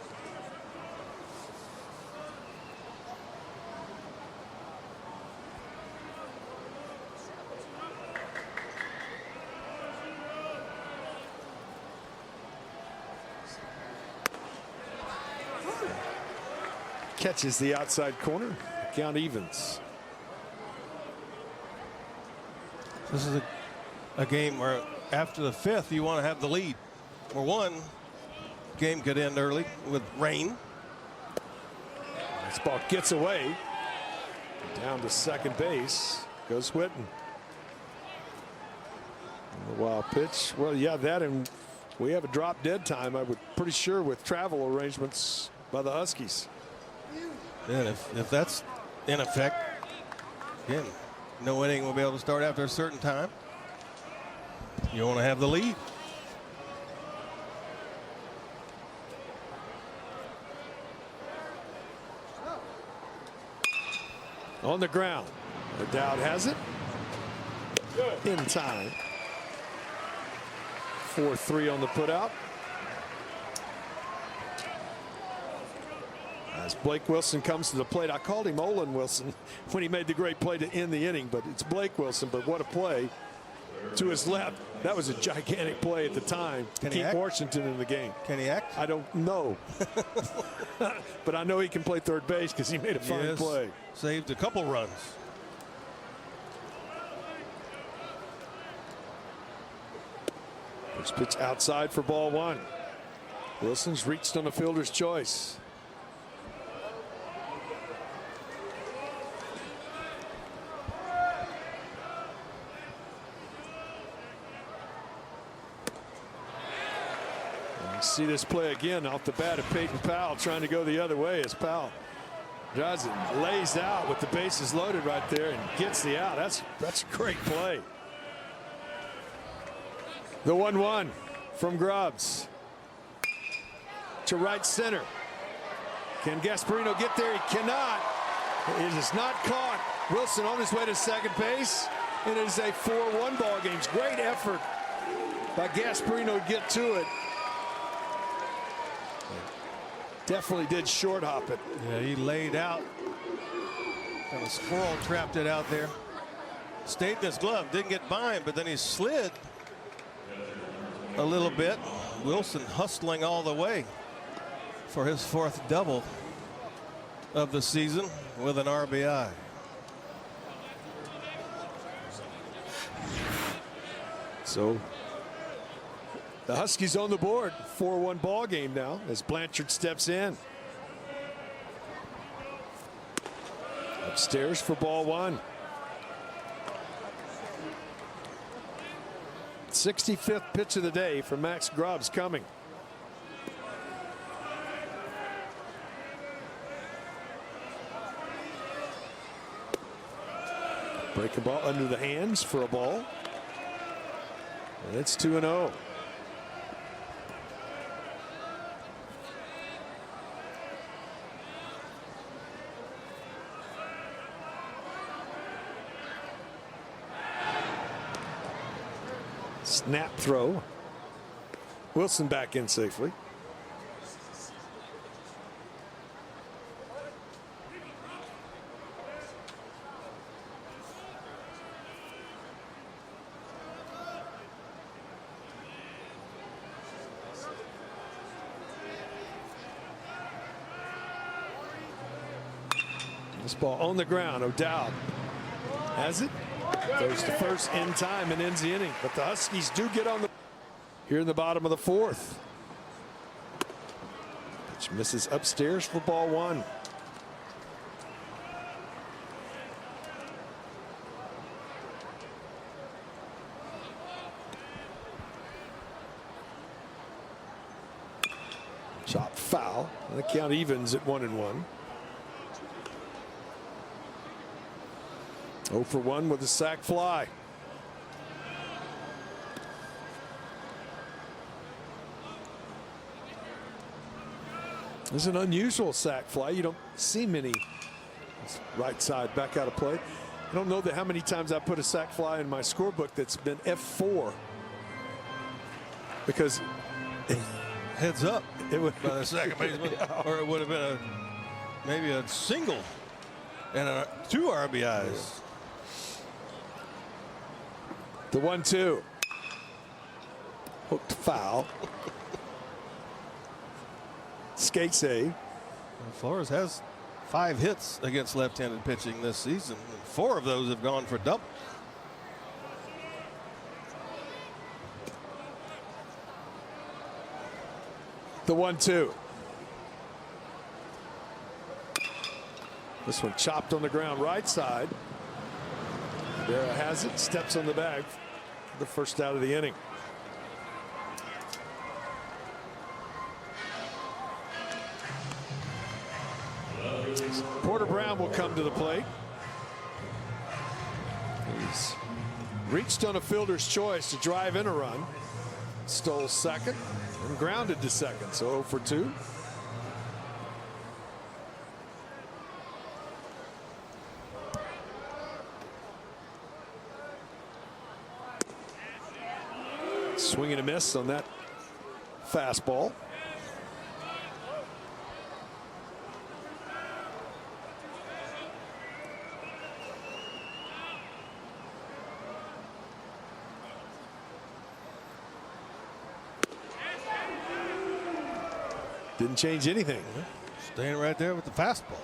Catches the outside corner. Count evens. This is a game where after the 5th you want to have the lead. For one, game could end early with rain. This ball gets away. Down to second base goes Whitten. A wild pitch. Well, yeah, that, and we have a drop dead time. I would pretty sure with travel arrangements by the Huskies. And if that's in effect, again, no inning will be able to start after a certain time. You want to have the lead. On the ground. Dowd has it. In time. 4-3 on the putout. As Blake Wilson comes to the plate. I called him Olin Wilson when he made the great play to end the inning, but it's Blake Wilson. But what a play to his left. That was a gigantic play at the time to keep Washington in the game. Can he act? I don't know. But I know he can play third base because he made a fine play. Saved a couple runs. First pitch outside for ball 1. Wilson's reached on a fielder's choice. See this play again off the bat of Peyton Powell, trying to go the other way as Powell does it, lays out with the bases loaded right there and gets the out. That's a great play. The 1-1 from Grubbs to right center. Can Gasparino get there? He cannot. It is not caught. Wilson on his way to second base. And it is a 4-1 ball game. Great effort by Gasparino to get to it. Definitely did short hop it. Yeah, he laid out. And a squirrel trapped it out there. Stayed in his glove, didn't get by him, but then he slid a little bit. Wilson hustling all the way for his 4th double of the season with an RBI. So the Huskies on the board. 4-1 ball game now as Blanchard steps in. Upstairs for ball 1. 65th pitch of the day for Max Grubbs coming. Breaking ball under the hands for a ball. And it's 2-0. Snap throw. Wilson back in safely. This ball on the ground. O'Dowd has it. Goes to first in time and ends the inning. But the Huskies do get on the here in the bottom of the 4th. Pitch misses upstairs for ball 1. Chop foul. And the count evens at 1-1. 0 for 1 with a sac fly. This is an unusual sac fly. You don't see many. Right side back out of play. I don't know that how many times I put a sac fly in my scorebook that's been F4. Because Heads up it would by the second baseman, or it would have been maybe a single and 2 RBIs. The 1-2. Hooked foul. Skate save. Flores has 5 hits against left-handed pitching this season. 4 of those have gone for doubles. The 1-2. This one chopped on the ground right side. Rivera has it, steps on the bag for the first out of the inning. Porter Brown will come to the plate. He's reached on a fielder's choice to drive in a run. Stole second and grounded to second, so 0 for 2. Swing and a miss on that fastball. Didn't change anything. Staying right there with the fastball.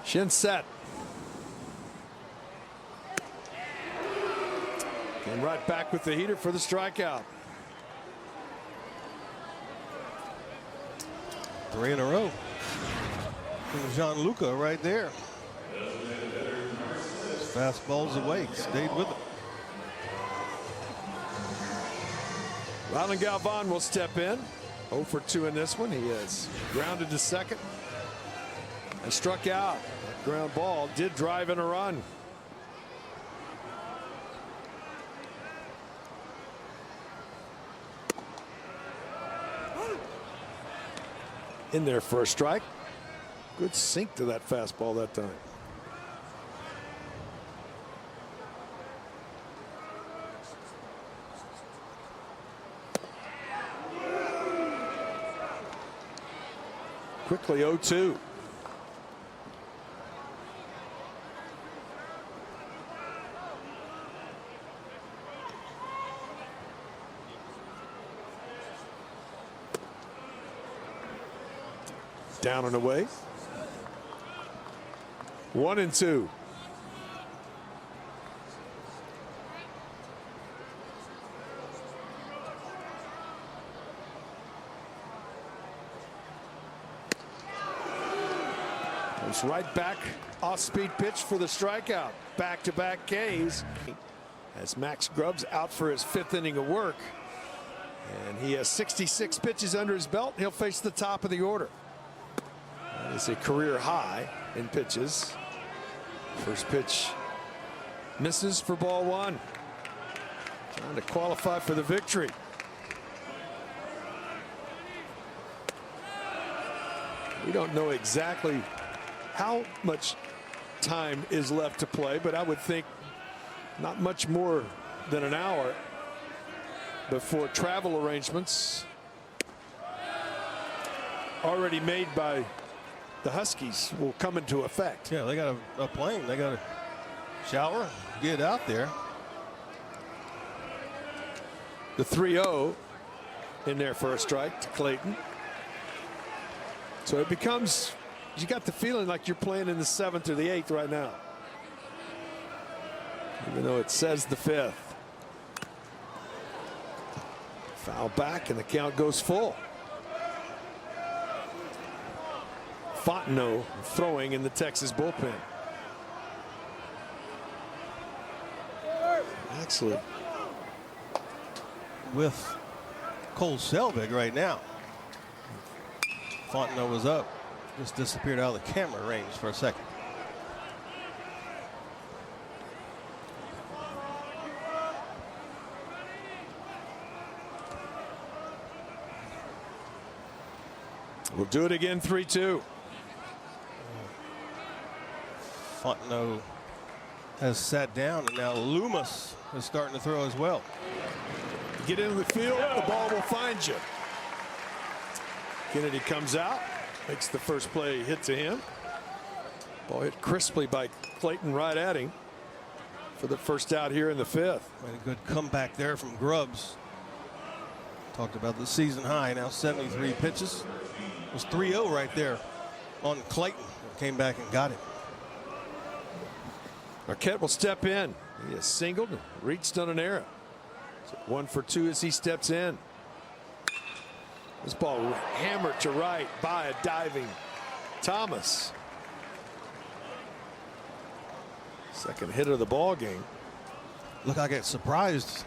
Shin set. And right back with the heater for the strikeout. 3 in a row. Gianluca right there. Fastball's away. Stayed with it. Rylan Galvan will step in. 0 for 2 in this one. He is grounded to second and struck out. That ground ball did drive in a run. in there for a strike. Good sink to that fastball that time. Quickly 0-2. Down and away. 1-2. Goes right back, off-speed pitch for the strikeout. Back-to-back Ks as Max Grubbs out for his 5th inning of work. And he has 66 pitches under his belt. He'll face the top of the order. That is a career high in pitches. First pitch misses for ball 1. Trying to qualify for the victory. We don't know exactly how much time is left to play, but I would think not much more than an hour before travel arrangements already made by the Huskies will come into effect. Yeah, they got a plane. They got to shower, get out there. The 3-0 in there for a strike to Clayton. So it becomes, you got the feeling like you're playing in the 7th or the 8th right now, even though it says the 5th. Foul back and the count goes full. Fontenot throwing in the Texas bullpen. Excellent. With Cole Selvig right now. Fontenot was up. Just disappeared out of the camera range for a second. We'll do it again, 3-2. Fontenot has sat down, and now Loomis is starting to throw as well. Get into the field, the ball will find you. Kennedy comes out, makes the first play hit to him. Ball hit crisply by Clayton right at him for the first out here in the 5th. Made a good comeback there from Grubbs. Talked about the season high, now 73 pitches. It was 3-0 right there on Clayton. Came back and got it. Marquette will step in. He has singled and reached on an error. So 1 for 2 as he steps in. This ball hammered to right by a diving Thomas. Second hit of the ball game. Look, I got surprised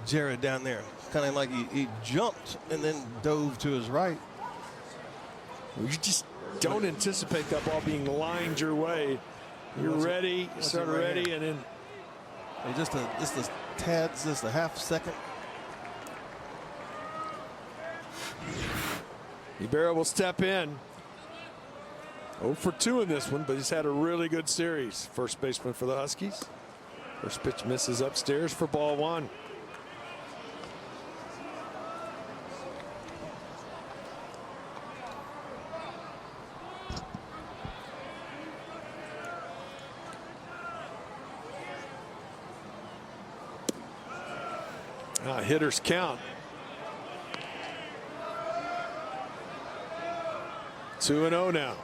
Jared down there. Kind of like he jumped and then dove to his right. You just don't anticipate that ball being lined your way. You're ready, start ready, and then just a tad, just a half second. Ibarra will step in. 0 for 2 in this one, but he's had a really good series. First baseman for the Huskies. First pitch misses upstairs for ball 1. Hitters count. 2-0 now.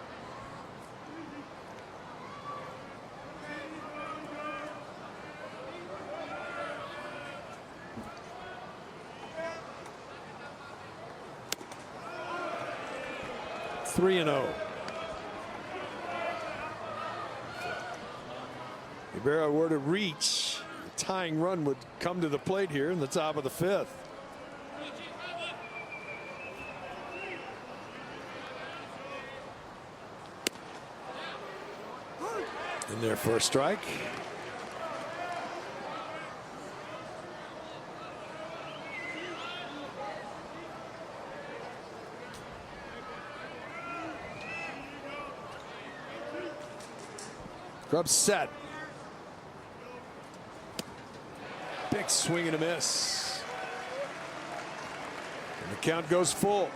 Three and 0. Ibarra were to reach, the tying run would come to the plate here in the top of the 5th. In there for a strike. Grubb set. Big swing and a miss. And the count goes full.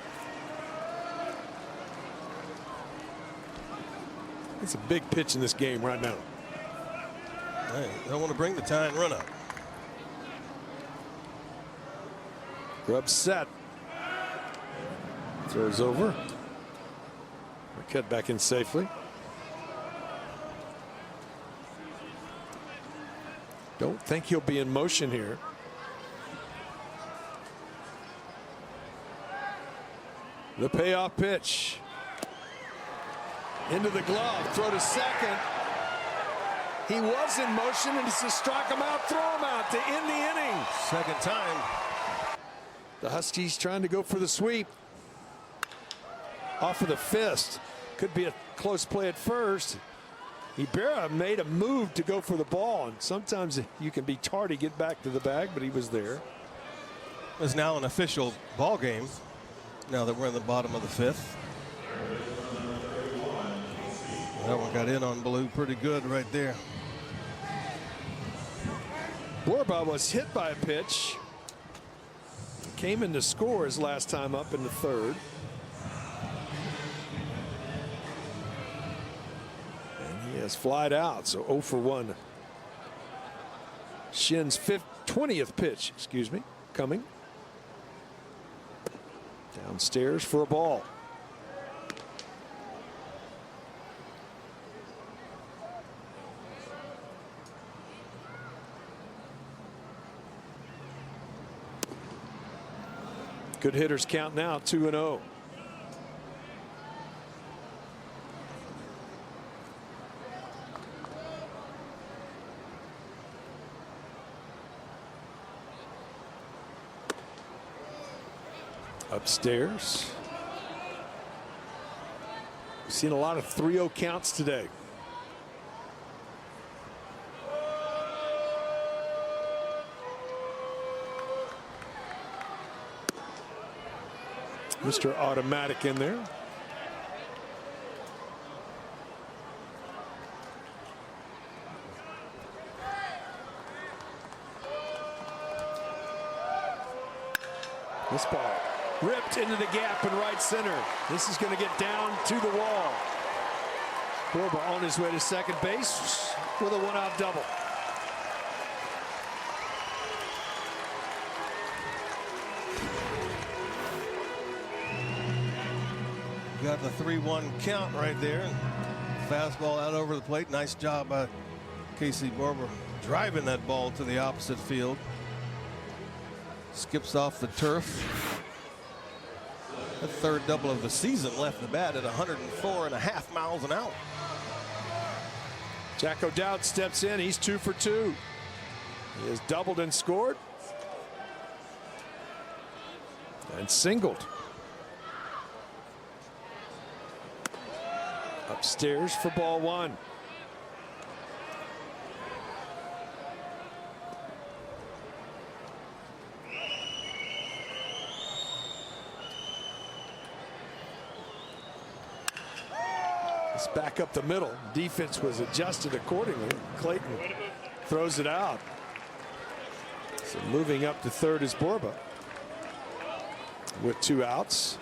It's a big pitch in this game right now. Hey, don't want to bring the tying run up. Grubb set. Throws over. Marquette back in safely. Don't think he'll be in motion here. The payoff pitch. Into the glove. Throw to second. He was in motion, and it's to strike him out, throw him out to end the inning. Second time. The Huskies trying to go for the sweep. Off of the fist. Could be a close play at first. Ibarra made a move to go for the ball, and sometimes you can be tardy, get back to the bag, but he was there. It's now an official ball game now that we're in the bottom of the fifth. That one got in on Blue pretty good right there. Borba was hit by a pitch. Came in to score his last time up in the third. And he has flied out, so 0 for 1. Shin's 20th pitch, excuse me, coming. Downstairs for a ball. Good hitters count now, 2-0. Upstairs. We've seen a lot of 3-0 counts today. Mr. Automatic in there. This ball ripped into the gap in right center. This is going to get down to the wall. Borba on his way to second base with a one-out double. Got the 3-1 count right there. Fastball out over the plate. Nice job by Casey Borba driving that ball to the opposite field. Skips off the turf. The third double of the season left the bat at 104.5 miles an hour. Jack O'Dowd steps in. He's 2 for 2. He has doubled and scored. And singled. Upstairs for ball 1. It's back up the middle. Defense was adjusted accordingly. Clayton throws it out. So moving up to third is Borba with 2 outs.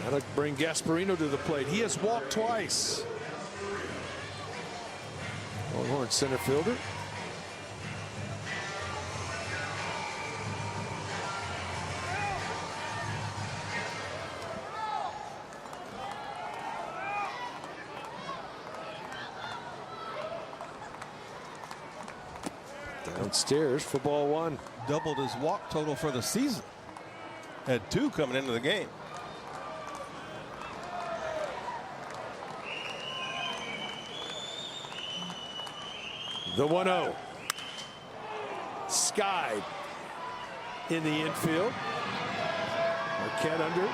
That'll bring Gasparino to the plate. He has walked twice. Longhorn center fielder. Downstairs for ball 1. Doubled his walk total for the season. Had 2 coming into the game. The 1-0. Skied in the infield. Marquette under.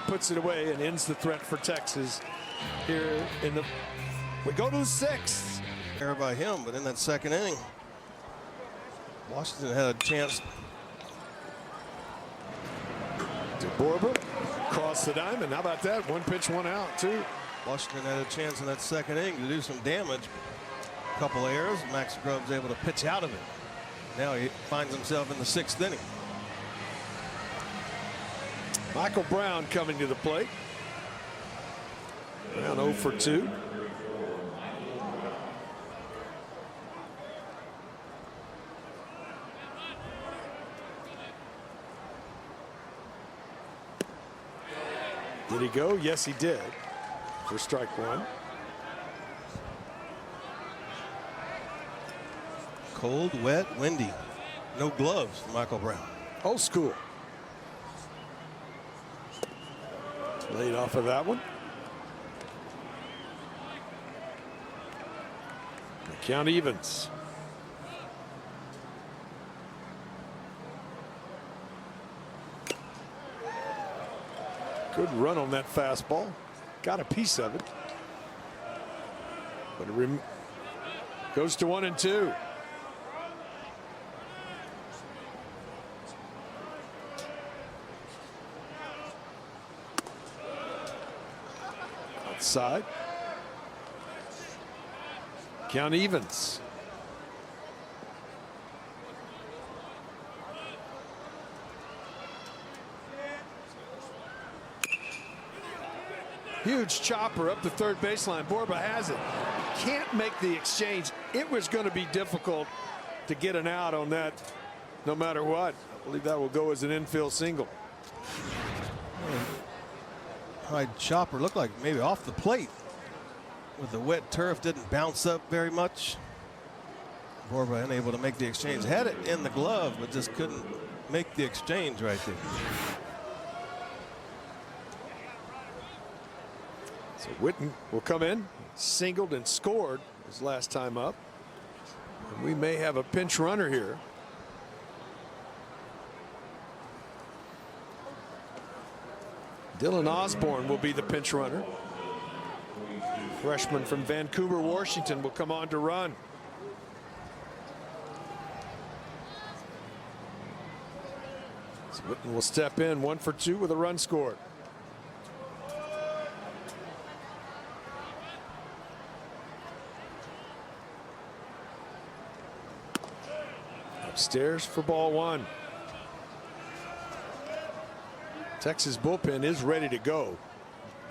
Puts it away and ends the threat for Texas here in the. We go to the 6th. Error by him, but in that second inning, Washington had a chance. To Borba. Across the diamond. How about that? One pitch, one out, too. Washington had a chance in that second inning to do some damage. A couple errors. Max Grubb's able to pitch out of it. Now he finds himself in the 6th inning. Michael Brown coming to the plate. Brown 0 for 2. Did he go? Yes, he did. For strike one. Cold, wet, windy. No gloves for Michael Brown. Old school. Laid off of that one. The count evens. Good run on that fastball. Got a piece of it. But it goes to 1 and 2. Outside. Count evens. Huge chopper up the third baseline. Borba has it. Can't make the exchange. It was going to be difficult to get an out on that no matter what. I believe that will go as an infield single. High chopper looked like maybe off the plate. With the wet turf, didn't bounce up very much. Borba unable to make the exchange. Had it in the glove, but just couldn't make the exchange right there. So Witten will come in, singled and scored his last time up. And we may have a pinch runner here. Dylan Osborne will be the pinch runner. Freshman from Vancouver, Washington will come on to run. So Witten will step in 1 for 2 with a run scored. Upstairs for ball 1. Texas bullpen is ready to go.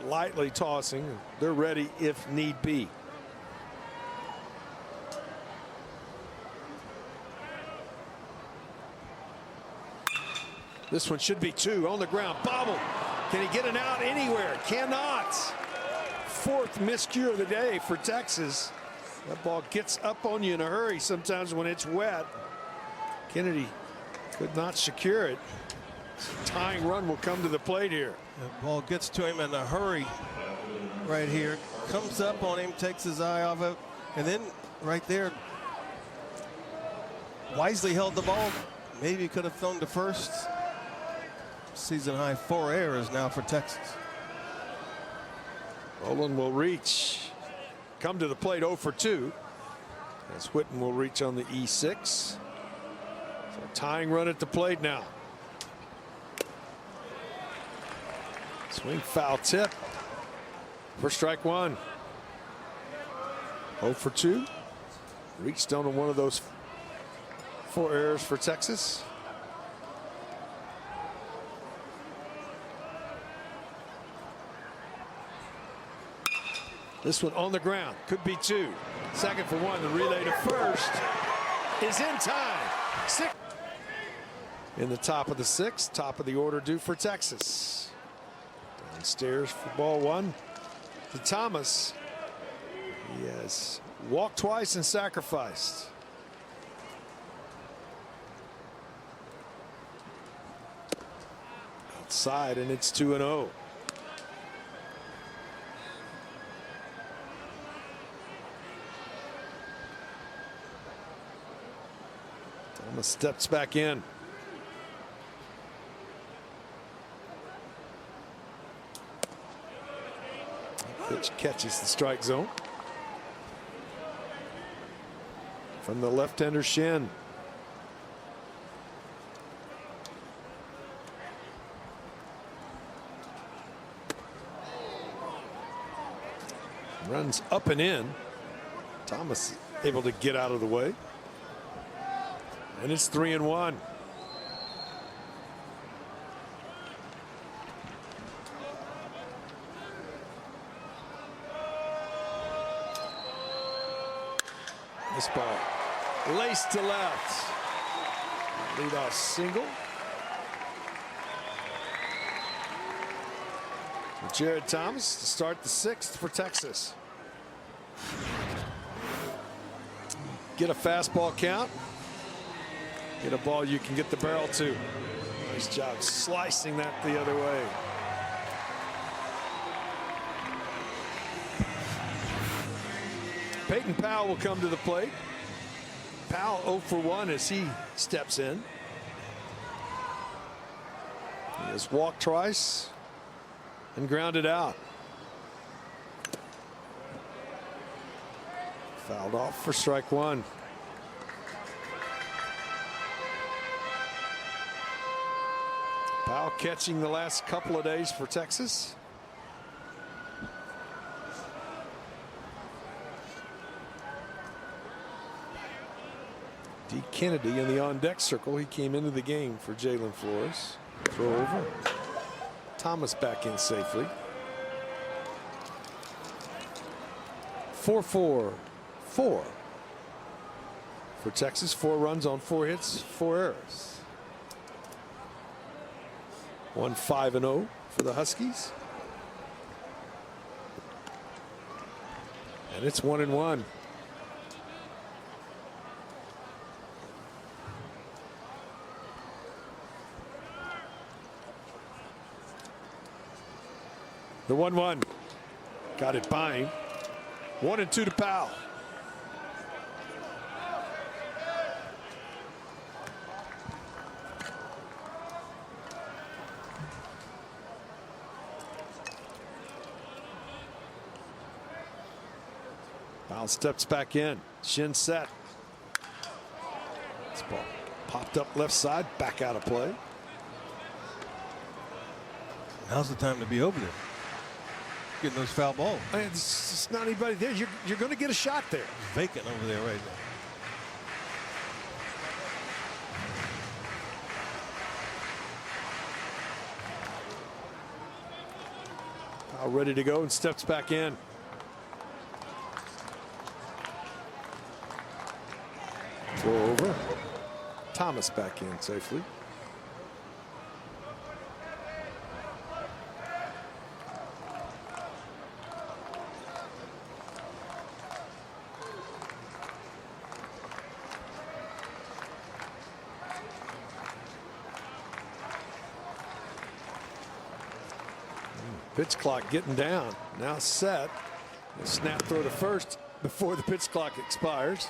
Lightly tossing. They're ready if need be. This one should be 2 on the ground. Bobble. Can he get an out anywhere? Cannot. 4th miscue of the day for Texas. That ball gets up on you in a hurry sometimes when it's wet. Kennedy could not secure it. Tying run will come to the plate here. The ball gets to him in a hurry right here. Comes up on him, takes his eye off it, and then right there, wisely held the ball. Maybe he could have thrown to first. Season high 4 errors now for Texas. Roland will reach. Come to the plate 0 for 2. As Witten will reach on the E6. So tying run at the plate now. Swing foul tip for strike 1. 0 for 2. Reached on one of those 4 errors for Texas. This one on the ground. Could be 2. Second for 1. The relay to first is in time. 6. In the top of the 6th. Top of the order due for Texas. Downstairs for ball 1 to Thomas. He has walked twice and sacrificed. Outside, and it's 2-0. Thomas steps back in. Pitch catches the strike zone. From the left-hander shin. Runs up and in. Thomas able to get out of the way. And it's 3-1. This ball laced to left. Leadoff single. Jared Thomas to start the 6th for Texas. Get a fastball count. Get a ball you can get the barrel to. Nice job slicing that the other way. Peyton Powell will come to the plate. Powell 0 for 1 as he steps in. He has walked twice and grounded out. Fouled off for strike 1. Powell catching the last couple of days for Texas. D. Kennedy in the on-deck circle. He came into the game for Jalen Flores. Throw over. Thomas back in safely. 4-4-4 for Texas. 4 runs on 4 hits, 4 errors. 1-5-0 for the Huskies. And it's 1-1. The 1-1 got it by him. 1-2 to Powell. Powell steps back in. Shin set. This ball popped up left side, back out of play. Now's the time to be over there, getting those foul balls. There's just not anybody there. You're going to get a shot there. It's vacant over there right now. Powell ready to go and steps back in. Throw over. Thomas back in safely. Pitch clock getting down. Now set. A snap throw to first before the pitch clock expires.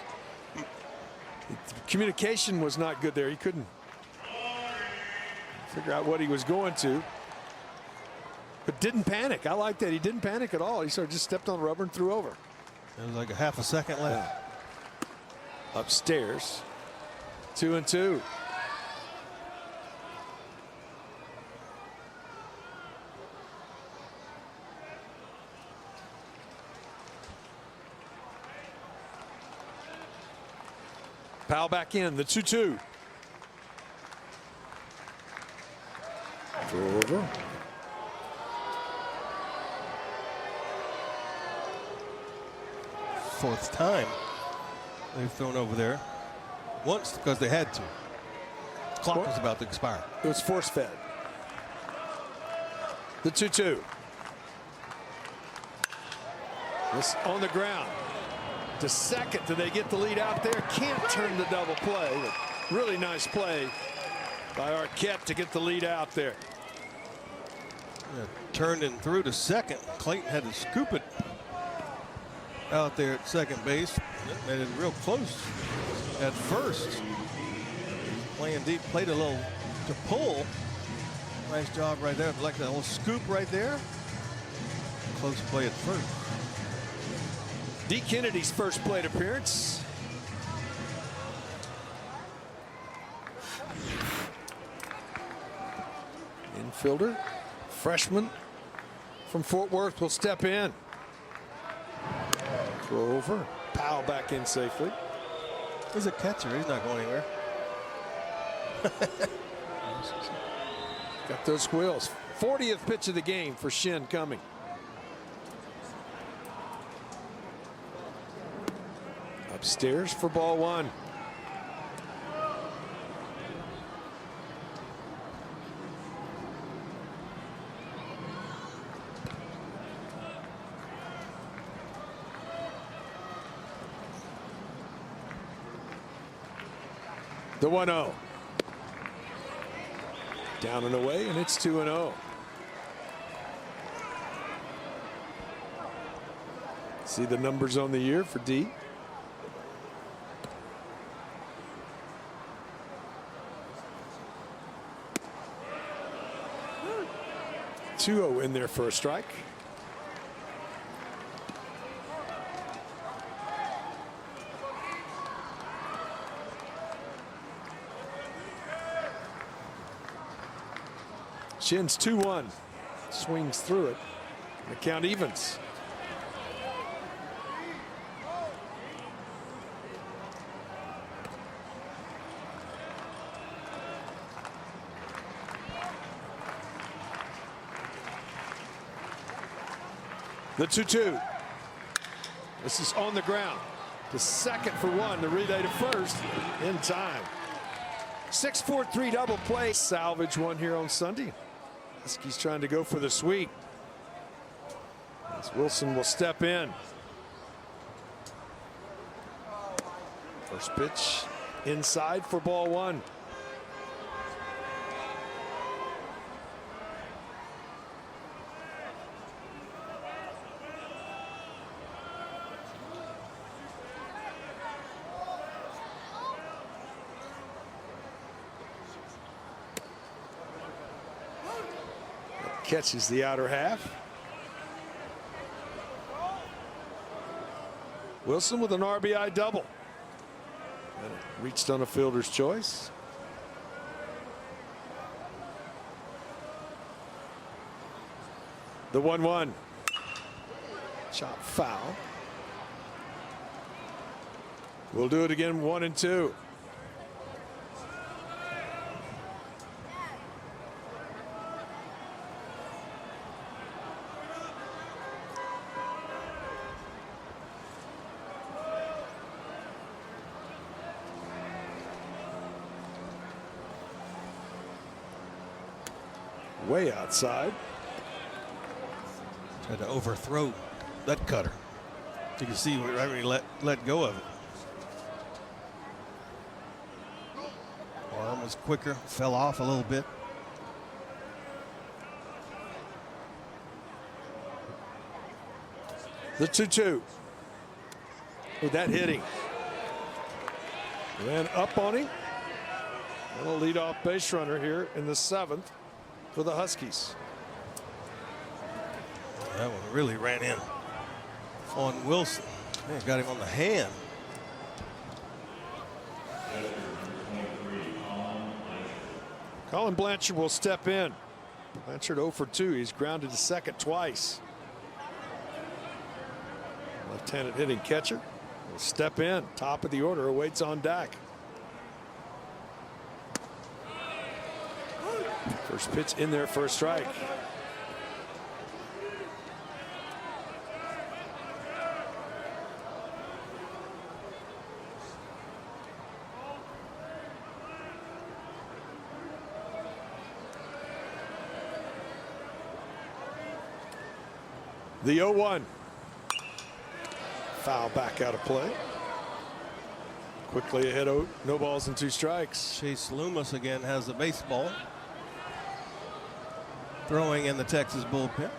The communication was not good there. He couldn't figure out what he was going to. But didn't panic. I like that. He didn't panic at all. He sort of just stepped on the rubber and threw over. There was like a half a second left. Yeah. Upstairs. 2-2. Powell back in, the 2-2. Throw over. Fourth time they've thrown over there. Once because they had to. Clock was about to expire. It was force fed. The 2-2. This on the ground. To second, do they get the lead out there? Can't turn the double play. But really nice play by Arquette to get the lead out there. Yeah, turned and threw to second. Clayton had to scoop it out there at second base. Made it real close at first. Playing deep, played a little to pull. Nice job right there. Like that little scoop right there. Close play at first. D. Kennedy's first plate appearance. Infielder, freshman from Fort Worth, will step in. Throw over. Powell back in safely. He's a catcher. He's not going anywhere. Got those wheels. 40th pitch of the game for Shin coming. Upstairs for ball one. The 1-0. Down and away, and it's 2-0. See the numbers on the year for D. Two-0 in there for a strike. Shin's 2-1. Swings through it. The count evens. The 2-2. This is on the ground. The second for one. The relay to first in time. 6-4-3 double play. Salvage one here on Sunday. Huskies trying to go for the sweep. As Wilson will step in. First pitch inside for ball one. Catches the outer half. Wilson with an RBI double. And it reached on a fielder's choice. The 1-1. Chop foul. We'll do it again, 1 and 2. Way outside. Tried to overthrow that cutter. You can see right when he let go of it. Arm was quicker, fell off a little bit. The 2-2. With that hitting. And up on him. And a leadoff base runner here in the 7th for the Huskies. That one really ran in on Wilson. Man, got him on the hand. Colin Blanchard will step in. Blanchard 0 for 2. He's grounded to second twice. Left-handed hitting catcher will step in. Top of the order awaits on deck. First pitch in there for a strike. The 0-1. Foul back out of play. Quickly ahead, no balls and 2 strikes. Chase Loomis again has the baseball. Throwing in the Texas bullpen.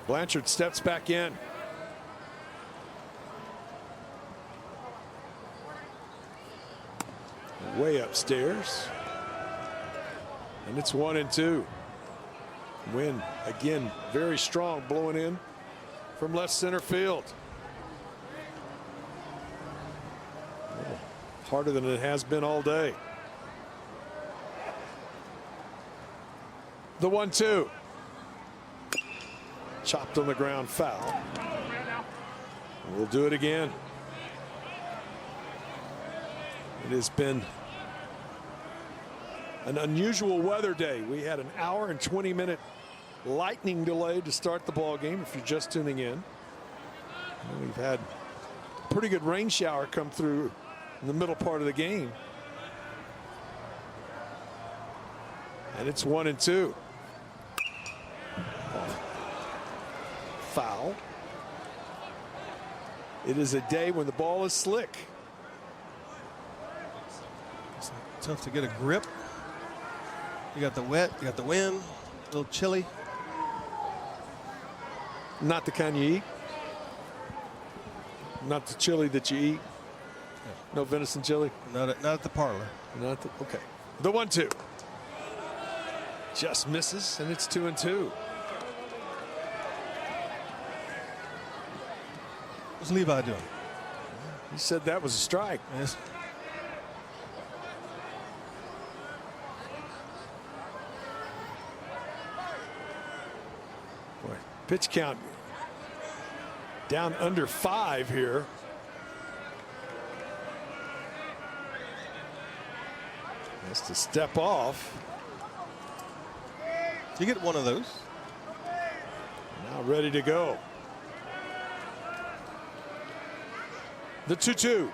Blanchard steps back in. Way upstairs. And it's 1 and 2. Wind again very strong, blowing in from left center field. Harder than it has been all day. The 1-2. Chopped on the ground, foul. We'll do it again. It has been an unusual weather day. We had an hour and 20-minute lightning delay to start the ball game if you're just tuning in. And we've had a pretty good rain shower come through in the middle part of the game. And it's 1-2. Foul. It is a day when the ball is slick. It's tough to get a grip. You got the wet, you got the wind, a little chilly. Not the kind you eat. Not the chili that you eat. No venison chili. Not at the parlor. Not the, okay. The 1-2. Just misses, and it's 2-2. What's Levi doing? He said that was a strike. Yes. Boy, pitch count down under 5 here. Has to step off. You get one of those. Now ready to go. The 2-2.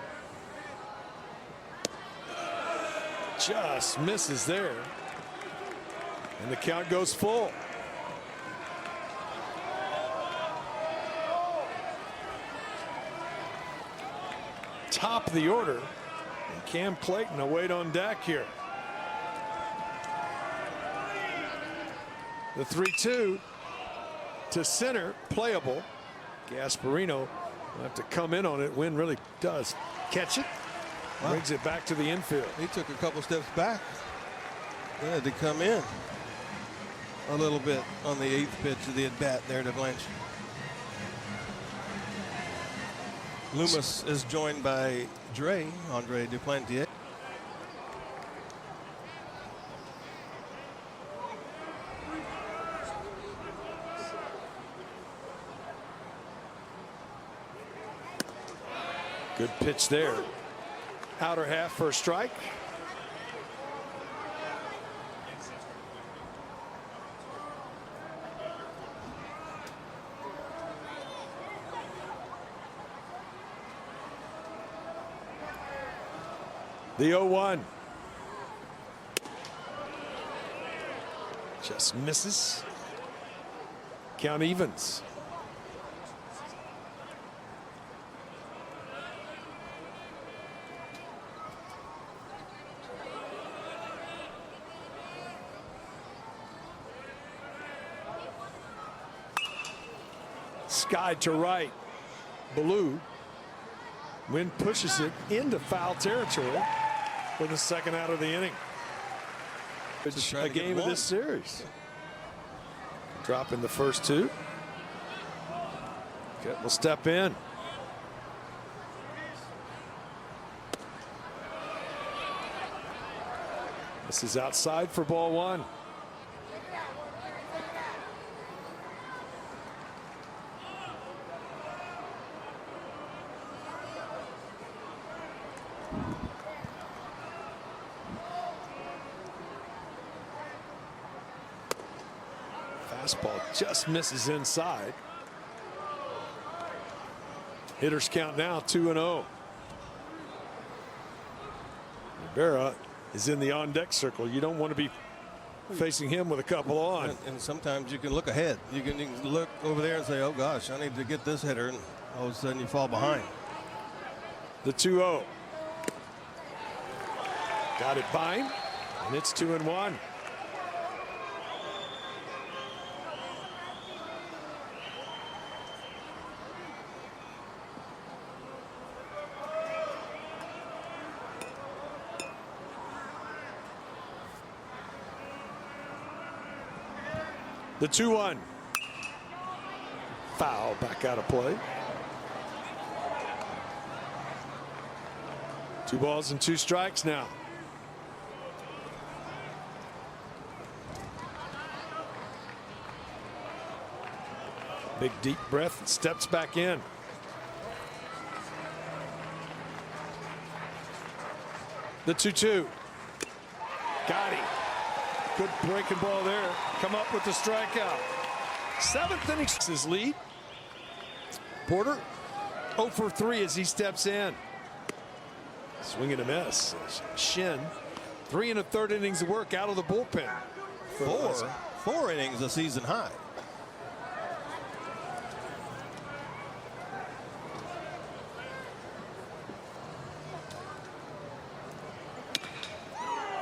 Just misses there. And the count goes full. Top of the order. And Cam Clayton await on deck here. The 3-2 to center, playable. Gasparino will have to come in on it. Wynn really does catch it. Wow. Brings it back to the infield. He took a couple steps back. He had to come in a little bit on the 8th pitch of the at-bat there to Blanche. Loomis is joined by Andre Duplantier. Good pitch there. Outer half for a strike. The 0-1. Just misses. Count evens. Sky to right. Blue. Wynn pushes it into foul territory for the second out of the inning. It's a game of this series. Dropping the first 2. Kett will step in. This is outside for ball 1. Fastball just misses inside. Hitters count now 2-0. Rivera is in the on deck circle. You don't want to be facing him with a couple on. And sometimes you can look ahead. You can look over there and say, oh gosh, I need to get this hitter, and all of a sudden you fall behind. The 2-0. Got it by him, and it's 2-1. The 2-1. Foul, back out of play. 2 balls and 2 strikes now. Big deep breath and steps back in. The 2-2. Got him. Good breaking ball there. Come up with the strikeout. 7th inning his lead. Porter 0 for 3 as he steps in. Swing and a miss. Shin 3 1/3 innings of work out of the bullpen. Four innings a season high.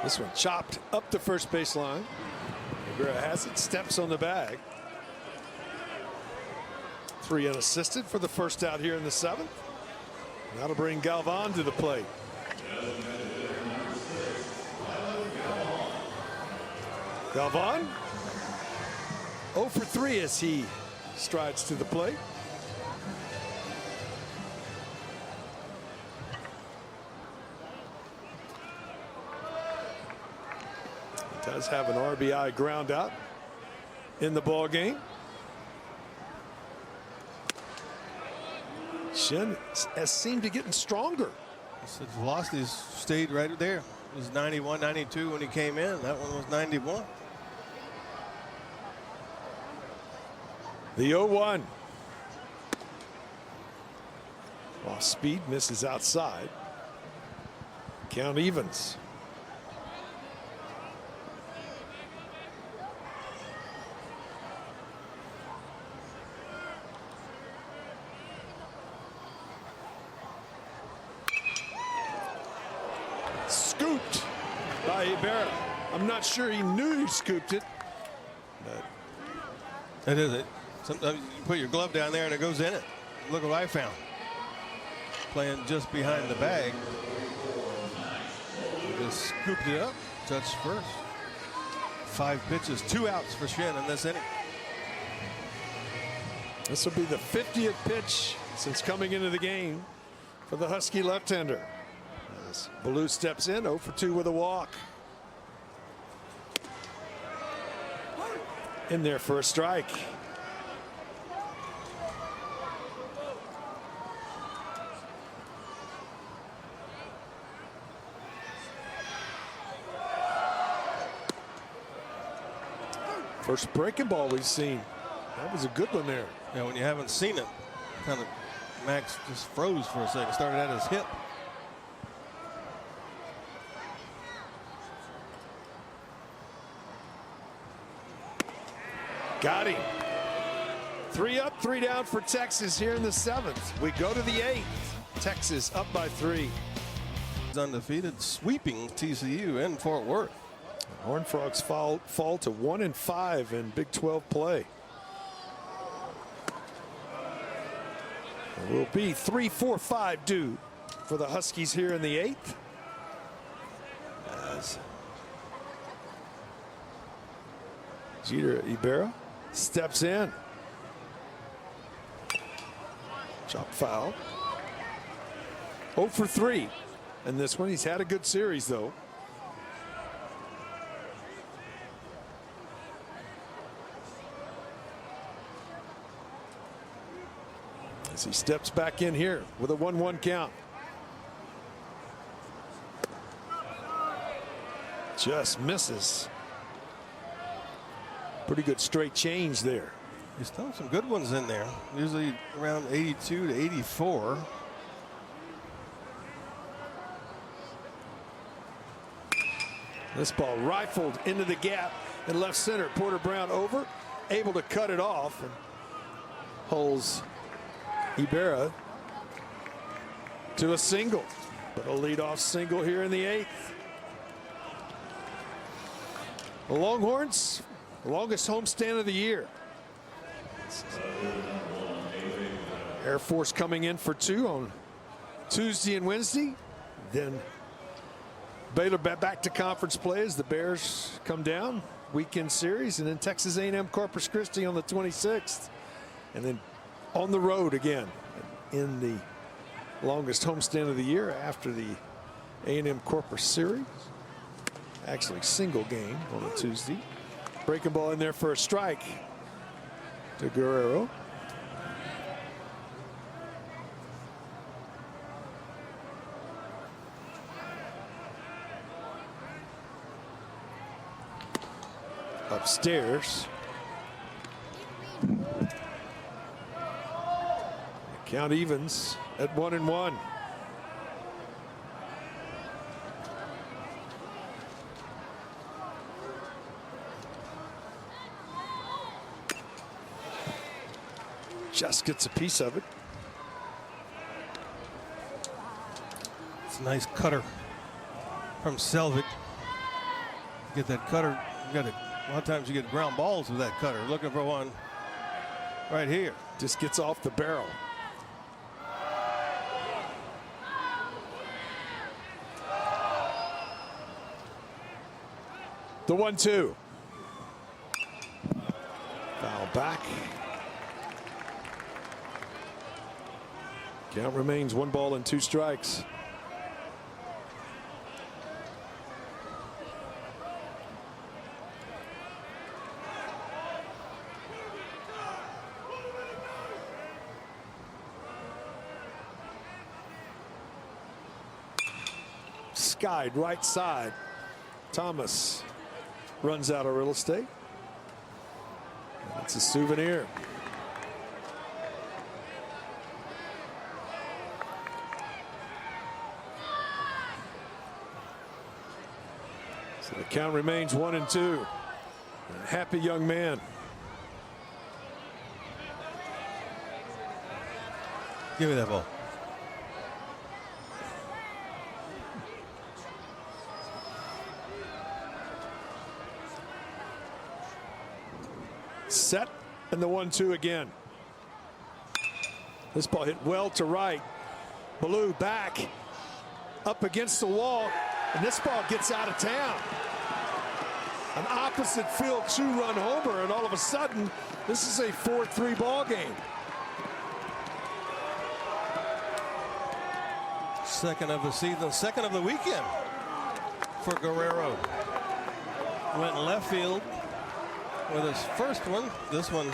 This one chopped up the first baseline. Aguirre has it, steps on the bag. 3 unassisted for the first out here in the 7th. That'll bring Galvan to the plate. Galvan 0 for 3 as he strides to the plate. He does have an RBI ground out in the ball game. Shin has seemed to getting stronger. His velocity's stayed right there. It was 91, 92 when he came in. That one was 91. The 0-1. Off speed, misses outside. Count evens. Scooped by Ibarra. I'm not sure he knew he scooped it. That is it. Sometimes you put your glove down there and it goes in it. Look what I found. Playing just behind the bag. Just scooped it up. Touched first. 5 pitches, 2 outs for Shin in this inning. This will be the 50th pitch since coming into the game for the Husky left-hander. As Baloo steps in, 0 for 2 with a walk. In there for a strike. First breaking ball we've seen. That was a good one there. Yeah, when you haven't seen it, kind of Max just froze for a second. Started at his hip. Got him. 3 up, 3 down for Texas here in the 7th. We go to the 8th. Texas up by 3. Undefeated, sweeping TCU in Fort Worth. Horned Frogs fall to 1-5 in Big 12 play. It will be 3-4-5 due for the Huskies here in the 8th. As Jeter Ibarra steps in. Chop foul. 0 for 3. And this one, he's had a good series, though. As he steps back in here with a 1-1 count. Just misses. Pretty good straight change there. He's thrown some good ones in there. Usually around 82 to 84. This ball rifled into the gap in left center. Porter Brown over, able to cut it off, and holds Ibarra to a single. But a leadoff single here in the 8th. The Longhorns, longest homestand of the year. Air Force coming in for 2 on Tuesday and Wednesday. Then Baylor back to conference play as the Bears come down. Weekend series, and then Texas A&M Corpus Christi on the 26th. And then on the road again in the longest homestand of the year after the A&M Corpus series. Actually single game on a Tuesday. Breaking ball in there for a strike to Guerrero. upstairs. Count evens at 1-1. Just gets a piece of it. It's a nice cutter from Selvig. Get that cutter. You got a lot of times you get ground balls with that cutter. Looking for one right here. Just gets off the barrel. The 1-2. Foul back. Count remains 1 ball and 2 strikes. Skied right side. Thomas runs out of real estate. That's a souvenir. So the count remains 1-2. A happy young man. Give me that ball. Set and the 1-2 again. This ball hit well to right. Blue back up against the wall, and this ball gets out of town. An opposite field 2-run homer, and all of a sudden this is a 4-3 ball game. Second of the season, second of the weekend for Guerrero. Went left field with his first one. This one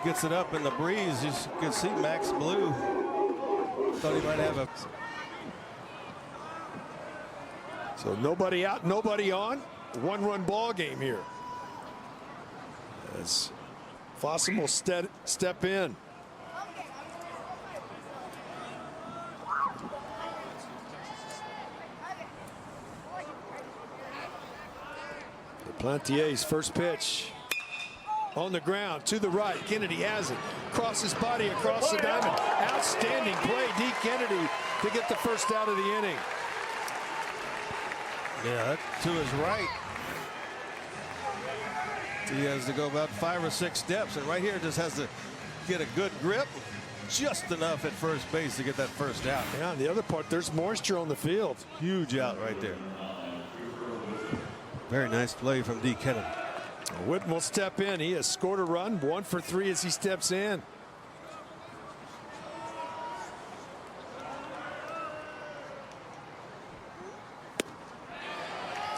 gets it up in the breeze. You can see Max Blue thought he might have a. So nobody out, nobody on. 1-run ball game here. As Fossum will step in. Plantier's first pitch on the ground to the right. Kennedy has it. Crosses body across the diamond. Outstanding play, D. Kennedy, to get the first out of the inning. Yeah, to his right. He has to go about 5 or 6 steps, and right here just has to get a good grip, just enough at first base to get that first out. Yeah, the other part, there's moisture on the field. Huge out right there. Very nice play from D. Kennedy. Whitten will step in. He has scored a run, 1 for 3 as he steps in.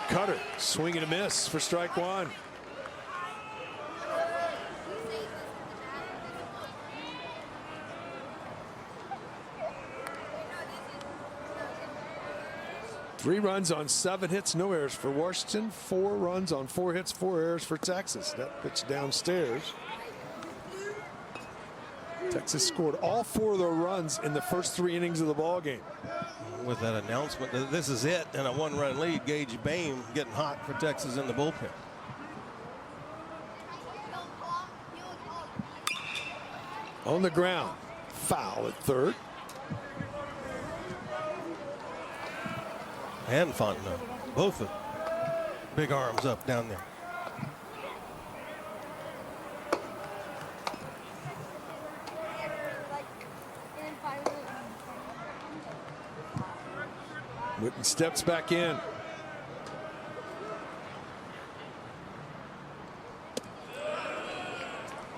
Cutter, swing and a miss for strike 1. Three runs on 7 hits, no errors for Washington. 4 runs on 4 hits, 4 errors for Texas. That pitch downstairs. Texas scored all 4 of their runs in the first 3 innings of the ball game. With that announcement that this is it and a 1-run lead, Gage Bain getting hot for Texas in the bullpen. On the ground, foul at third. And Fontenot, both with big arms up down there. Whitten steps back in.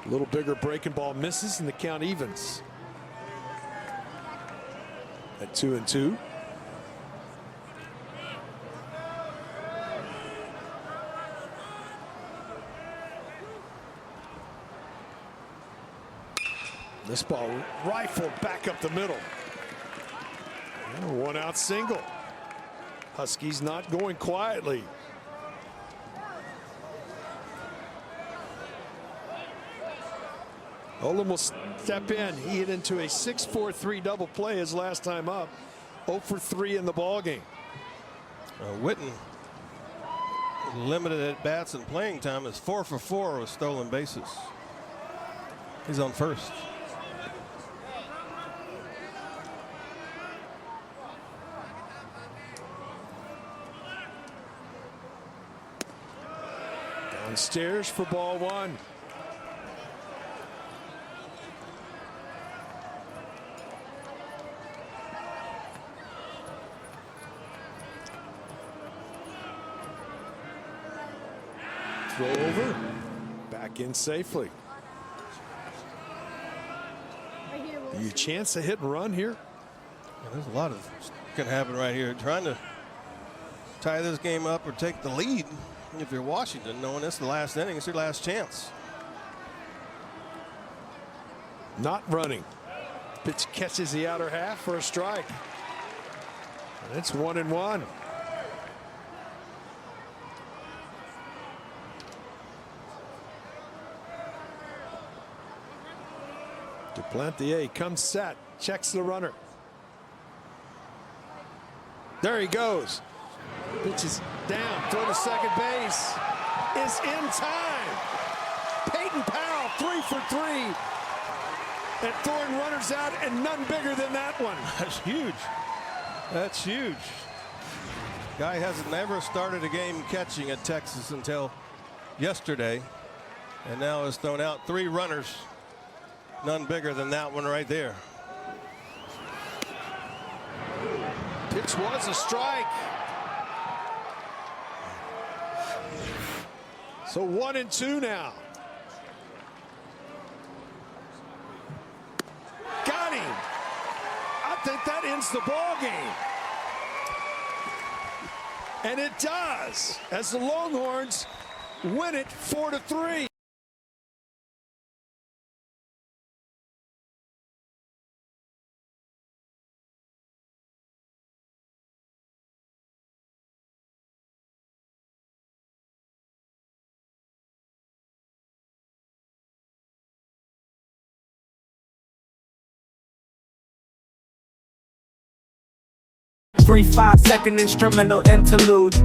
A little bigger breaking ball misses, and the count evens at 2-2. This ball rifled back up the middle. 1 out single. Huskies not going quietly. Olin will step in. He hit into a 6-4-3 double play his last time up. 0 for 3 in the ball game. Witten, limited at bats and playing time, is 4 for 4 with stolen bases. He's on first. Downstairs for ball 1. Throw over, back in safely. You chance a hit and run here? Yeah, there's a lot of can happen right here. Trying to tie this game up or take the lead. If you're Washington, knowing it's the last inning, it's your last chance. Not running. Pitch catches the outer half for a strike. And it's 1-1. Duplantier comes set, checks the runner. There he goes. Pitch is down, throw to second base. Is in time. Peyton Powell, 3 for 3. And throwing runners out, and none bigger than that one. That's huge. That's huge. Guy has never started a game catching at Texas until yesterday, and now has thrown out 3 runners. None bigger than that one right there. Pitch was a strike. So 1-2 now. Got him. I think that ends the ball game. And it does, as the Longhorns win it 4-3. Brief 5-second instrumental interlude.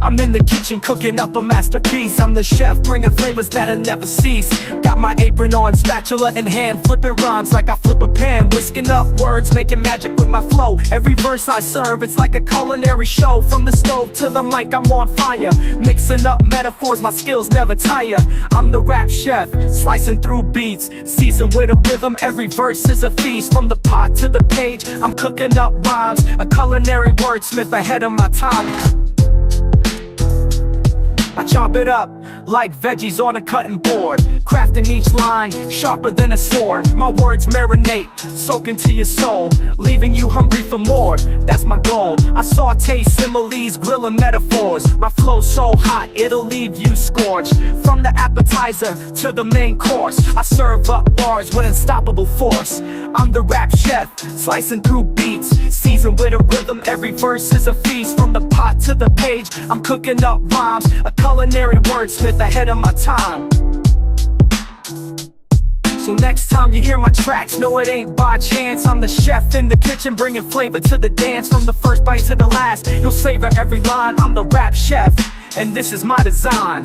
I'm in the kitchen cooking up a masterpiece. I'm the chef bringing flavors that'll never cease. Got my apron on, spatula in hand, flipping rhymes like I flip a pan. Whisking up words, making magic with my flow. Every verse I serve, it's like a culinary show. From the stove to the mic, I'm on fire. Mixing up metaphors, my skills never tire. I'm the rap chef, slicing through beats. Seasoned with a rhythm, every verse is a feast. From the pot to the page, I'm cooking up rhymes. A culinary wordsmith ahead of my time. I chop it up like veggies on a cutting board, crafting each line sharper than a sword. My words marinate, soak into your soul, leaving you hungry for more. That's my goal. I saute similes, grilling metaphors. My flow's so hot, it'll leave you scorched. From the appetizer to the main course, I serve up bars with unstoppable force. I'm the rap chef, slicing through beats. Seasoned with a rhythm, every verse is a feast. From the pot to the page, I'm cooking up rhymes. A culinary wordsmith ahead of my time. So next time you hear my tracks, know it ain't by chance. I'm the chef in the kitchen bringing flavor to the dance. From the first bite to the last, you'll savor every line. I'm the rap chef, and this is my design.